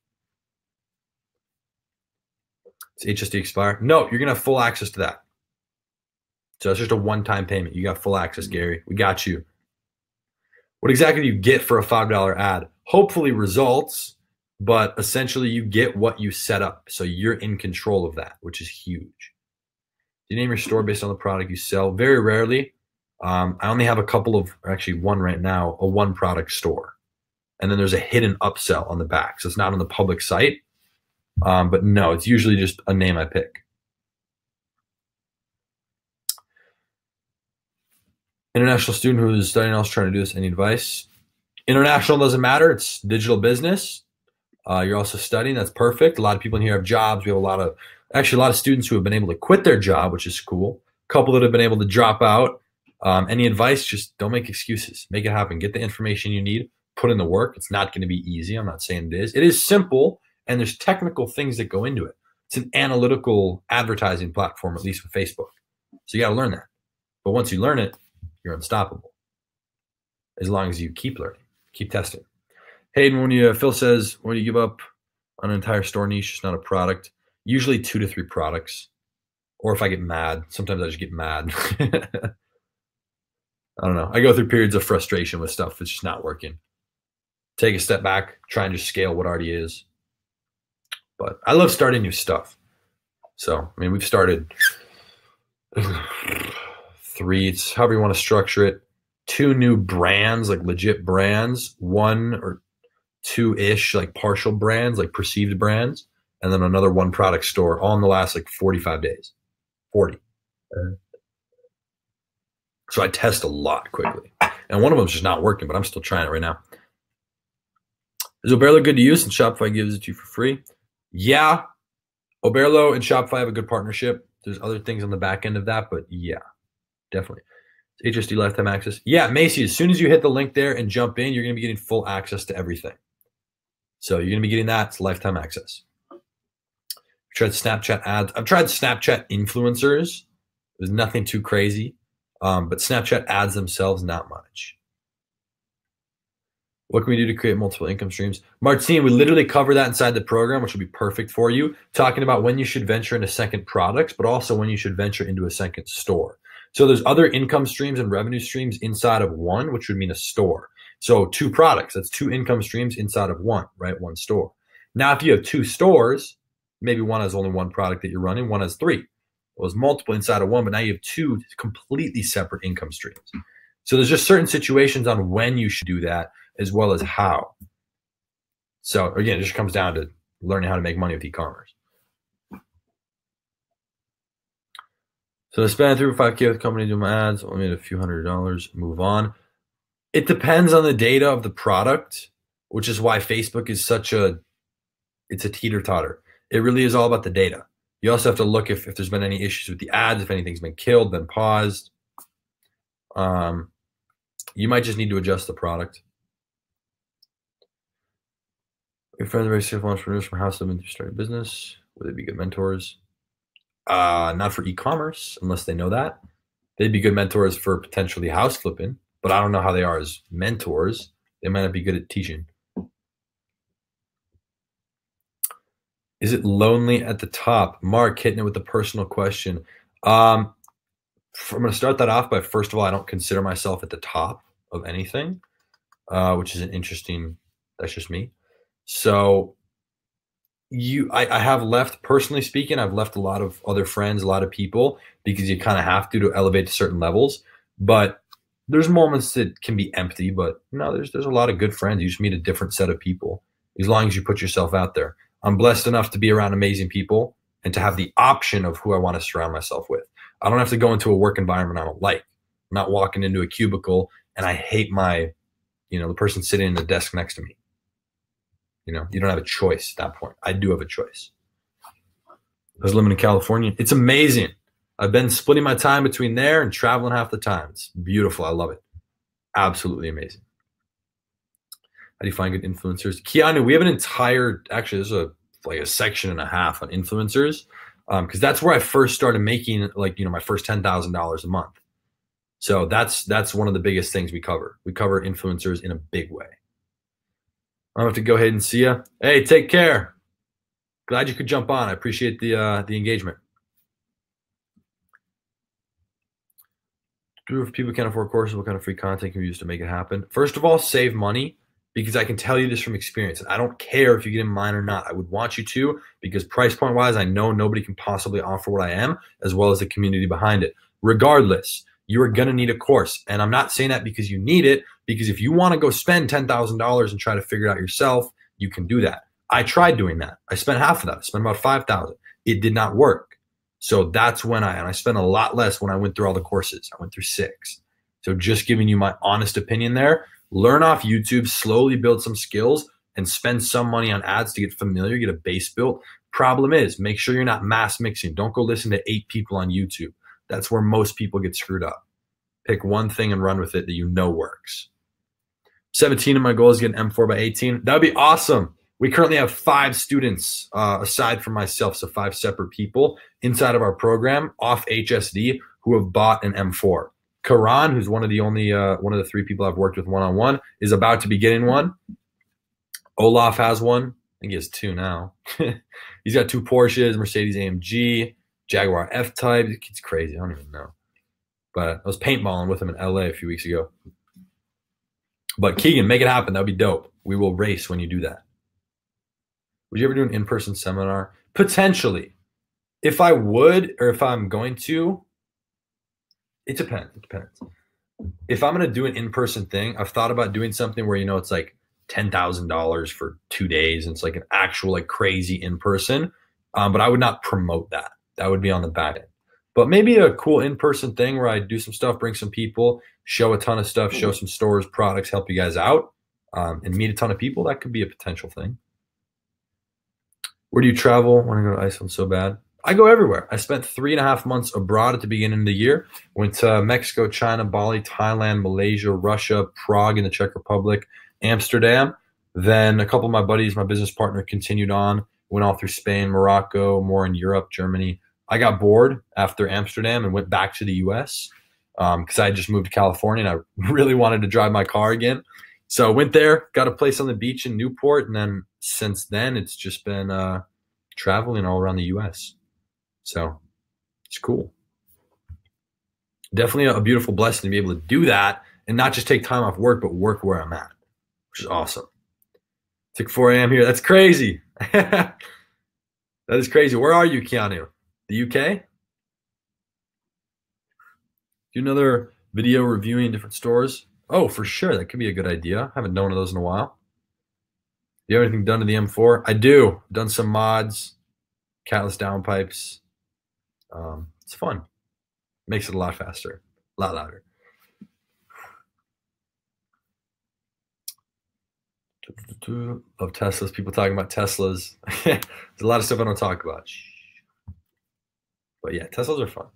Does HSD expire? No, you're going to have full access to that. So it's just a one-time payment. You got full access, Gary. We got you. What exactly do you get for a $5 ad? Hopefully results, but essentially you get what you set up. So you're in control of that, which is huge. Do you name your store based on the product you sell? Very rarely. I only have a couple of, or actually one right now, a 1-product store. And then there's a hidden upsell on the back. So it's not on the public site. But no, it's usually just a name I pick. International student who is studying else trying to do this, any advice? International doesn't matter. It's digital business. You're also studying. That's perfect. A lot of people in here have jobs. We have a lot of students who have been able to quit their job, which is cool. A couple that have been able to drop out. Any advice? Just don't make excuses. Make it happen. Get the information you need. Put in the work. It's not going to be easy. I'm not saying it is. It is simple, and there's technical things that go into it. It's an analytical advertising platform, at least with Facebook. So you got to learn that. But once you learn it, you're unstoppable. As long as you keep learning, keep testing. Hayden, Phil says, when you give up on an entire store niche, it's not a product. Usually 2 to 3 products. Or if I get mad, sometimes I just get mad. I don't know. I go through periods of frustration with stuff that's just not working. Take a step back, try and just scale what already is. But I love starting new stuff. So, I mean, we've started 3, it's however you want to structure it. 2 new brands, like legit brands, 1 or 2-ish, like partial brands, like perceived brands, and then another 1-product store, all in the last like 45 days. 40. So I test a lot quickly. And one of them is just not working, but I'm still trying it right now. Is Oberlo good to use and Shopify gives it to you for free? Yeah. Oberlo and Shopify have a good partnership. There's other things on the back end of that, but yeah, definitely. HSD lifetime access. Yeah, Macy, as soon as you hit the link there and jump in, you're going to be getting full access to everything. So you're going to be getting that. It's lifetime access. I've tried Snapchat ads. I've tried Snapchat influencers. There's nothing too crazy. But Snapchat ads themselves, not much. What can we do to create multiple income streams? Martine, we literally cover that inside the program, which will be perfect for you, talking about when you should venture into second products, but also when you should venture into a second store. So there's other income streams and revenue streams inside of one, which would mean a store. So 2 products, that's 2 income streams inside of one, right? 1 store. Now, if you have 2 stores, maybe one has only 1 product that you're running, one has 3. Well, there's multiple inside of one, but now you have 2 completely separate income streams. So there's just certain situations on when you should do that, as well as how. So again, it just comes down to learning how to make money with e-commerce. So I spent 3 or 5K with the company doing my ads, only made a few $100, move on. It depends on the data of the product, which is why Facebook is it's a teeter-totter. It really is all about the data. You also have to look if there's been any issues with the ads, if anything's been killed, been paused. You might just need to adjust the product. Your friends are very successful entrepreneurs from house living to start a business. Would they be good mentors? Not for e-commerce, unless they know that. They'd be good mentors for potentially house flipping, but I don't know how they are as mentors. They might not be good at teaching. Is it lonely at the top? Mark hitting it with a personal question. I'm going to start that off by, first of all, I don't consider myself at the top of anything, which is an interesting, that's just me. So I have left, personally speaking, I've left a lot of other friends, a lot of people, because you kind of have to elevate to certain levels. But there's moments that can be empty, but no, there's a lot of good friends. You just meet a different set of people as long as you put yourself out there. I'm blessed enough to be around amazing people and to have the option of who I want to surround myself with. I don't have to go into a work environment I don't like. I'm not walking into a cubicle and I hate the person sitting in the desk next to me. You don't have a choice at that point. I do have a choice. I was living in California. It's amazing. I've been splitting my time between there and traveling half the time. It's beautiful. I love it. Absolutely amazing. How do you find good influencers? Keanu, we have an entire, actually, there's a section and a half on influencers, because that's where I first started making my first $10,000 a month. So that's one of the biggest things we cover. We cover influencers in a big way. I'm going to have to go ahead and see you. Hey, take care. Glad you could jump on. I appreciate the engagement. If people can't afford courses, what kind of free content can we use to make it happen? First of all, save money, because I can tell you this from experience. And I don't care if you get in mine or not. I would want you to, because price point wise, I know nobody can possibly offer what I am, as well as the community behind it. Regardless, you are going to need a course. And I'm not saying that because you need it, because if you want to go spend $10,000 and try to figure it out yourself, you can do that. I tried doing that. I spent half of that. I spent about $5,000. It did not work. So that's when I spent a lot less when I went through all the courses. I went through 6. So just giving you my honest opinion there. Learn off YouTube, slowly build some skills, and spend some money on ads to get familiar, get a base built. Problem is, make sure you're not mass mixing. Don't go listen to 8 people on YouTube. That's where most people get screwed up. Pick one thing and run with it that you know works. 17 of my goal is to get an M4 by 18. That would be awesome. We currently have 5 students, aside from myself, so 5 separate people inside of our program off HSD who have bought an M4. Karan, who's one of the 3 people I've worked with one-on-one, is about to be getting one. Olaf has one. I think he has 2 now. He's got 2 Porsches, Mercedes AMG, Jaguar F-Type. It's crazy. I don't even know. But I was paintballing with him in LA a few weeks ago. But Keegan, make it happen. That would be dope. We will race when you do that. Would you ever do an in-person seminar? Potentially. If I would, or if I'm going to, it depends. It depends. If I'm going to do an in-person thing, I've thought about doing something where, it's like $10,000 for 2 days. And it's like an actual crazy in-person. But I would not promote that. That would be on the back end. But maybe a cool in-person thing where I do some stuff, bring some people, show a ton of stuff, show some stores, products, help you guys out, and meet a ton of people. That could be a potential thing. Where do you travel? I want to go to Iceland so bad. I go everywhere. I spent 3.5 months abroad at the beginning of the year. Went to Mexico, China, Bali, Thailand, Malaysia, Russia, Prague in the Czech Republic, Amsterdam. Then a couple of my buddies, my business partner, continued on. Went all through Spain, Morocco, more in Europe, Germany. I got bored after Amsterdam and went back to the U.S. because I had just moved to California and I really wanted to drive my car again. So I went there, got a place on the beach in Newport, and then since then it's just been traveling all around the U.S. So it's cool. Definitely a beautiful blessing to be able to do that and not just take time off work, but work where I'm at, which is awesome. Took 4 a.m. here. That's crazy. That is crazy. Where are you, Keanu? The UK? Do another video reviewing different stores? Oh, for sure. That could be a good idea. Haven't done one of those in a while. Do you have anything done to the M4? I do. Done some mods, catless downpipes. It's fun. Makes it a lot faster, a lot louder. Love Teslas. People talking about Teslas. There's a lot of stuff I don't talk about. But yeah, Teslas are fun.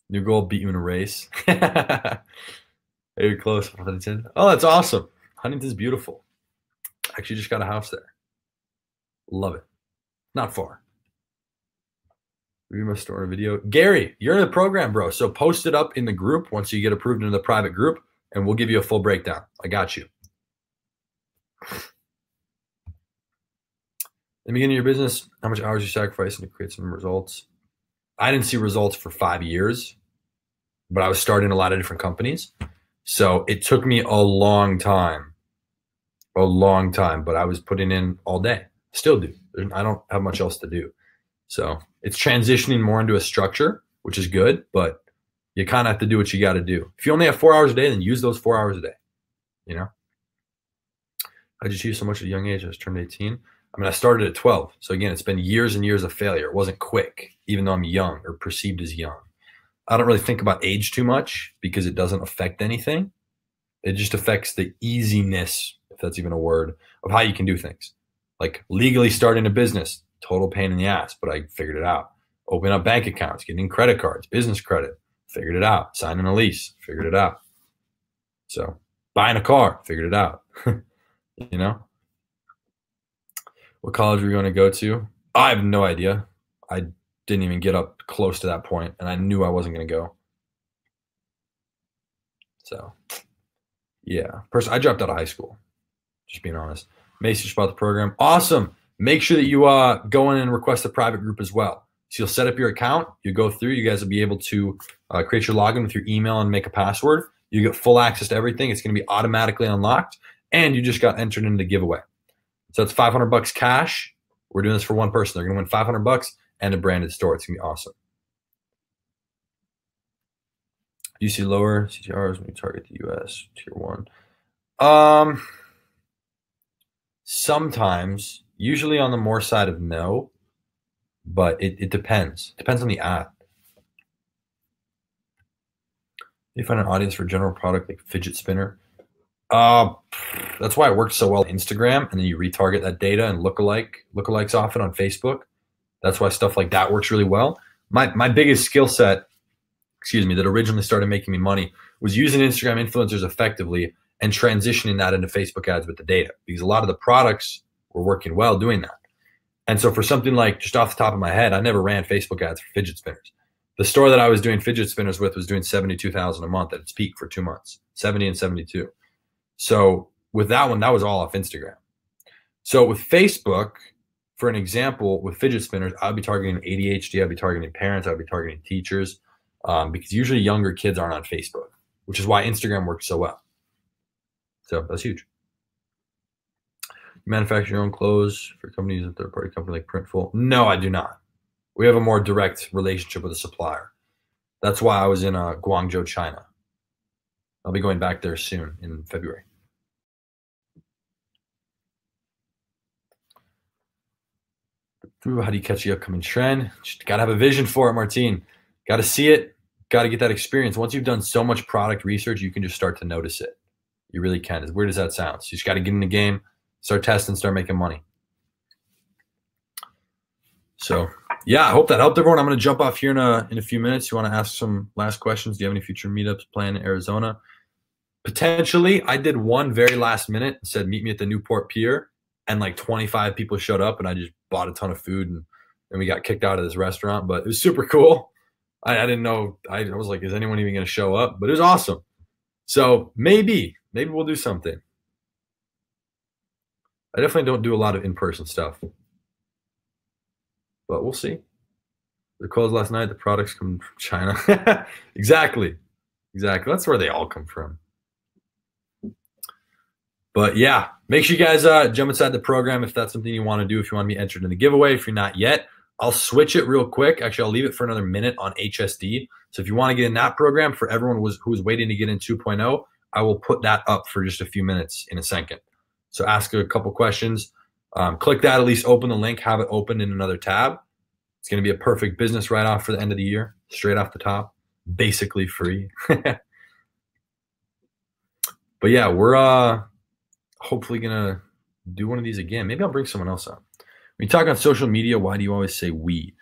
New goal, beat you in a race. Very close from Huntington. Oh, that's awesome. Huntington's beautiful. Actually just got a house there. Love it. Not far. Review my store video. Gary, you're in the program, bro. So post it up in the group once you get approved into the private group, and we'll give you a full breakdown. I got you. In the beginning of your business, how much hours you sacrificing to create some results? I didn't see results for 5 years, but I was starting a lot of different companies. So it took me a long time, but I was putting in all day. Still do. I don't have much else to do. So it's transitioning more into a structure, which is good, but you kind of have to do what you got to do. If you only have 4 hours a day, then use those 4 hours a day. You know? I just used so much at a young age. I just turned 18. I mean, I started at 12. So again, it's been years and years of failure. It wasn't quick, even though I'm young or perceived as young. I don't really think about age too much because it doesn't affect anything. It just affects the easiness, if that's even a word, of how you can do things. Like legally starting a business, total pain in the ass, but I figured it out. Open up bank accounts, getting credit cards, business credit, figured it out. Signing a lease, figured it out. So buying a car, figured it out. You know? What college were you going to go to? I have no idea. I didn't even get up close to that point, and I knew I wasn't going to go. So, yeah. I dropped out of high school, just being honest. Macy just bought the program. Awesome. Make sure that you go in and request a private group as well. So you'll set up your account. You go through. You guys will be able to create your login with your email and make a password. You get full access to everything. It's going to be automatically unlocked, and you just got entered into the giveaway. So it's $500 cash. We're doing this for one person. They're going to win $500 and a branded store. It's going to be awesome. Do you see lower CTRs when you target the US tier 1? Sometimes, usually on the more side of no, but it depends. It depends on the ad. You find an audience for a general product like fidget spinner. That's why it works so well on Instagram, and then you retarget that data and lookalikes off it on Facebook. That's why stuff like that works really well. My biggest skill set, that originally started making me money was using Instagram influencers effectively and transitioning that into Facebook ads with the data, because a lot of the products were working well doing that. And so for something like, just off the top of my head, I never ran Facebook ads for fidget spinners. The store that I was doing fidget spinners with was doing $72,000 a month at its peak for 2 months, 70 and 72. So with that one, that was all off Instagram. So with Facebook, for an example, with fidget spinners, I'd be targeting ADHD, I'd be targeting parents, I'd be targeting teachers, because usually younger kids aren't on Facebook, which is why Instagram works so well. So that's huge. You manufacture your own clothes for companies, a third-party company like Printful? No, I do not. We have a more direct relationship with a supplier. That's why I was in Guangzhou, China. I'll be going back there soon in February. How do you catch the upcoming trend? Just got to have a vision for it, Martine. Got to see it. Got to get that experience. Once you've done so much product research, you can just start to notice it. You really can. As weird as that sounds. You just got to get in the game, start testing, start making money. So, yeah, I hope that helped everyone. I'm going to jump off here in a few minutes. You want to ask some last questions? Do you have any future meetups planned in Arizona? Potentially. I did one very last minute and said, meet me at the Newport Pier. And like 25 people showed up, and I just bought a ton of food, and we got kicked out of this restaurant. But it was super cool. I didn't know. I was like, is anyone even going to show up? But it was awesome. So maybe we'll do something. I definitely don't do a lot of in-person stuff, but we'll see. They're closed last night. The products come from China. Exactly. That's where they all come from. But yeah, make sure you guys jump inside the program if that's something you want to do, if you want to be entered in the giveaway. If you're not yet, I'll switch it real quick. Actually, I'll leave it for another minute on HSD. So if you want to get in that program, for everyone who's waiting to get in 2.0, I will put that up for just a few minutes in a second. So ask a couple questions. Click that, at least open the link, have it open in another tab. It's going to be a perfect business write-off for the end of the year, straight off the top, basically free. But yeah, we're hopefully going to do one of these again. Maybe I'll bring someone else on. When you talk on social media, why do you always say we?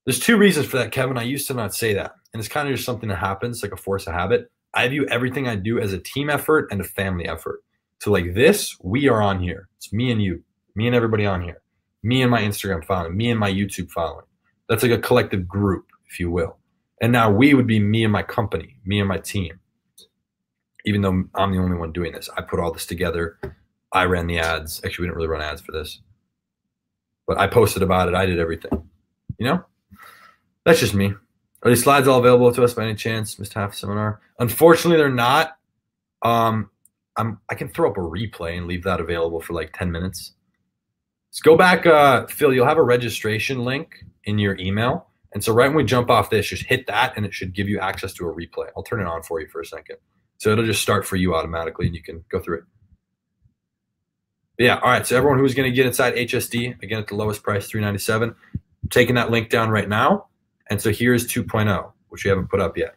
There's two reasons for that, Kevin. I used to not say that. And it's kind of just something that happens, like a force of habit. I view everything I do as a team effort and a family effort. So like this, we are on here. It's me and you, me and everybody on here, me and my Instagram following, me and my YouTube following. That's like a collective group, if you will. And now we would be me and my company, me and my team. Even though I'm the only one doing this, I put all this together. I ran the ads. Actually, we didn't really run ads for this, but I posted about it. I did everything. You know, that's just me. Are these slides all available to us by any chance? Missed half the seminar. Unfortunately, they're not. I can throw up a replay and leave that available for like 10 minutes. Let's go back, Phil. You'll have a registration link in your email. And so right when we jump off this, just hit that and it should give you access to a replay. I'll turn it on for you for a second. So it'll just start for you automatically and you can go through it. But yeah, all right. So everyone who's going to get inside HSD, again, at the lowest price, $397, I'm taking that link down right now. And so here's 2.0, which we haven't put up yet.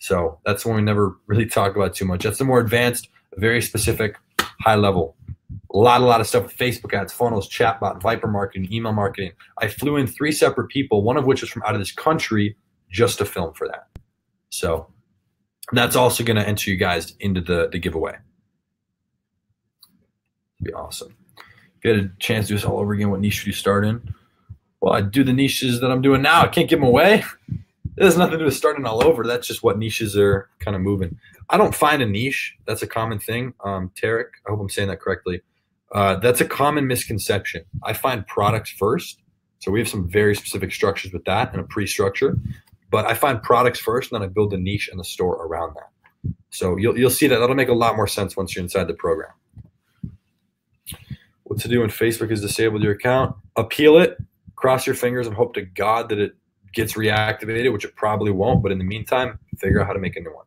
So that's one we never really talk about too much. That's the more advanced, very specific, high level. A lot of stuff with Facebook ads, funnels, chatbot, Viper marketing, email marketing. I flew in 3 separate people, one of which is from out of this country, just to film for that. So that's also going to enter you guys into the giveaway. It'd be awesome. If you had a chance to do this all over again, what niche should you start in? Well, I'd do the niches that I'm doing now. I can't give them away. It has nothing to do with starting all over. That's just what niches are kind of moving. I don't find a niche. That's a common thing. Tarek, I hope I'm saying that correctly. That's a common misconception. I find products first. So we have some very specific structures with that and a pre-structure. But I find products first, and then I build a niche and the store around that. So you'll see that. That'll make a lot more sense once you're inside the program. What to do when Facebook has disabled your account? Appeal it, cross your fingers, and hope to God that it gets reactivated, which it probably won't. But in the meantime, figure out how to make a new one.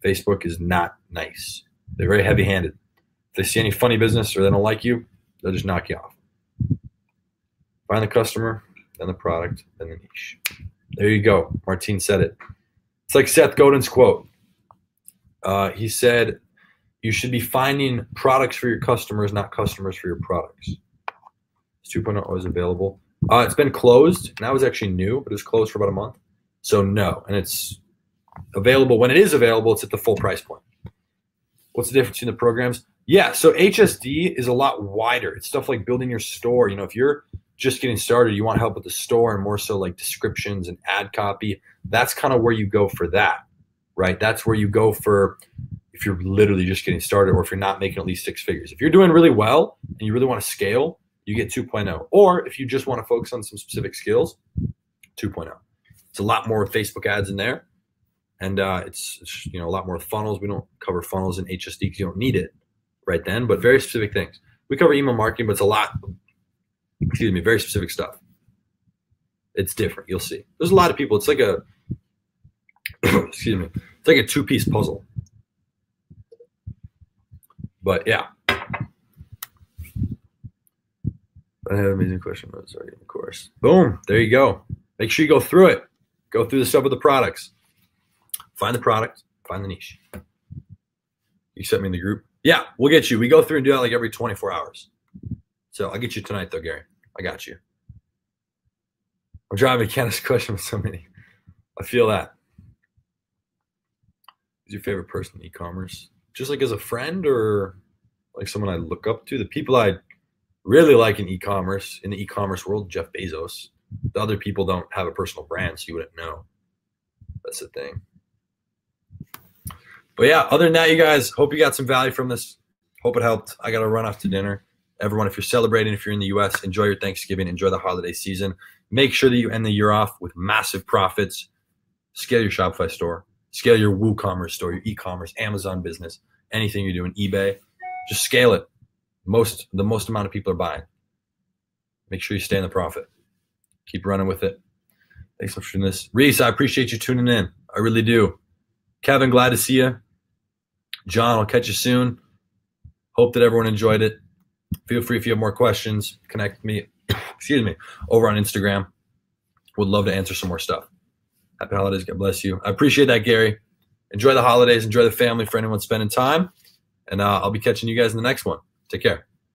Facebook is not nice. They're very heavy-handed. If they see any funny business or they don't like you, they'll just knock you off. Find the customer, then the product, then the niche. There you go. Martine said it. It's like Seth Godin's quote. He said, you should be finding products for your customers, not customers for your products. Is 2.0 always available? It's been closed. That was actually new, but it was closed for about a month. So no, and it's available. When it is available, it's at the full price point. What's the difference between the programs? Yeah, so HSD is a lot wider. It's stuff like building your store. You know, if you're just getting started, you want help with the store and more so like descriptions and ad copy, that's kind of where you go for that, right? That's where you go for if you're literally just getting started or if you're not making at least 6 figures. If you're doing really well and you really want to scale, you get 2.0. Or if you just want to focus on some specific skills, 2.0. It's a lot more Facebook ads in there. And it's you know, a lot more funnels. We don't cover funnels in HSD because you don't need it right then, but very specific things. We cover email marketing, but it's a lot, very specific stuff. It's different. You'll see. There's a lot of people. It's like a, it's like a 2-piece puzzle. But yeah. I have an amazing question. Sorry, of course. Boom. There you go. Make sure you go through it. Go through the stuff with the products. Find the product. Find the niche. You set me in the group. Yeah, we'll get you. We go through and do that like every 24 hours. So I'll get you tonight though, Gary. I got you. I'm driving to Candace's question with so many. I feel that. Who's your favorite person in e-commerce? Just like as a friend or like someone I look up to? The people I really like in the e-commerce world, Jeff Bezos. The other people don't have a personal brand, so you wouldn't know. That's the thing. But yeah, other than that, you guys, hope you got some value from this. Hope it helped. I got to run off to dinner. Everyone, if you're celebrating, if you're in the U.S., enjoy your Thanksgiving, enjoy the holiday season. Make sure that you end the year off with massive profits. Scale your Shopify store. Scale your WooCommerce store, your e-commerce, Amazon business, anything you're doing, eBay. Just scale it. The most amount of people are buying. Make sure you stay in the profit. Keep running with it. Thanks so much for doing this. Reese, I appreciate you tuning in. I really do. Kevin, glad to see you. John, I'll catch you soon. Hope that everyone enjoyed it. Feel free if you have more questions, connect with me, over on Instagram. Would love to answer some more stuff. Happy holidays. God bless you. I appreciate that, Gary. Enjoy the holidays. Enjoy the family for anyone spending time. And I'll be catching you guys in the next one. Take care.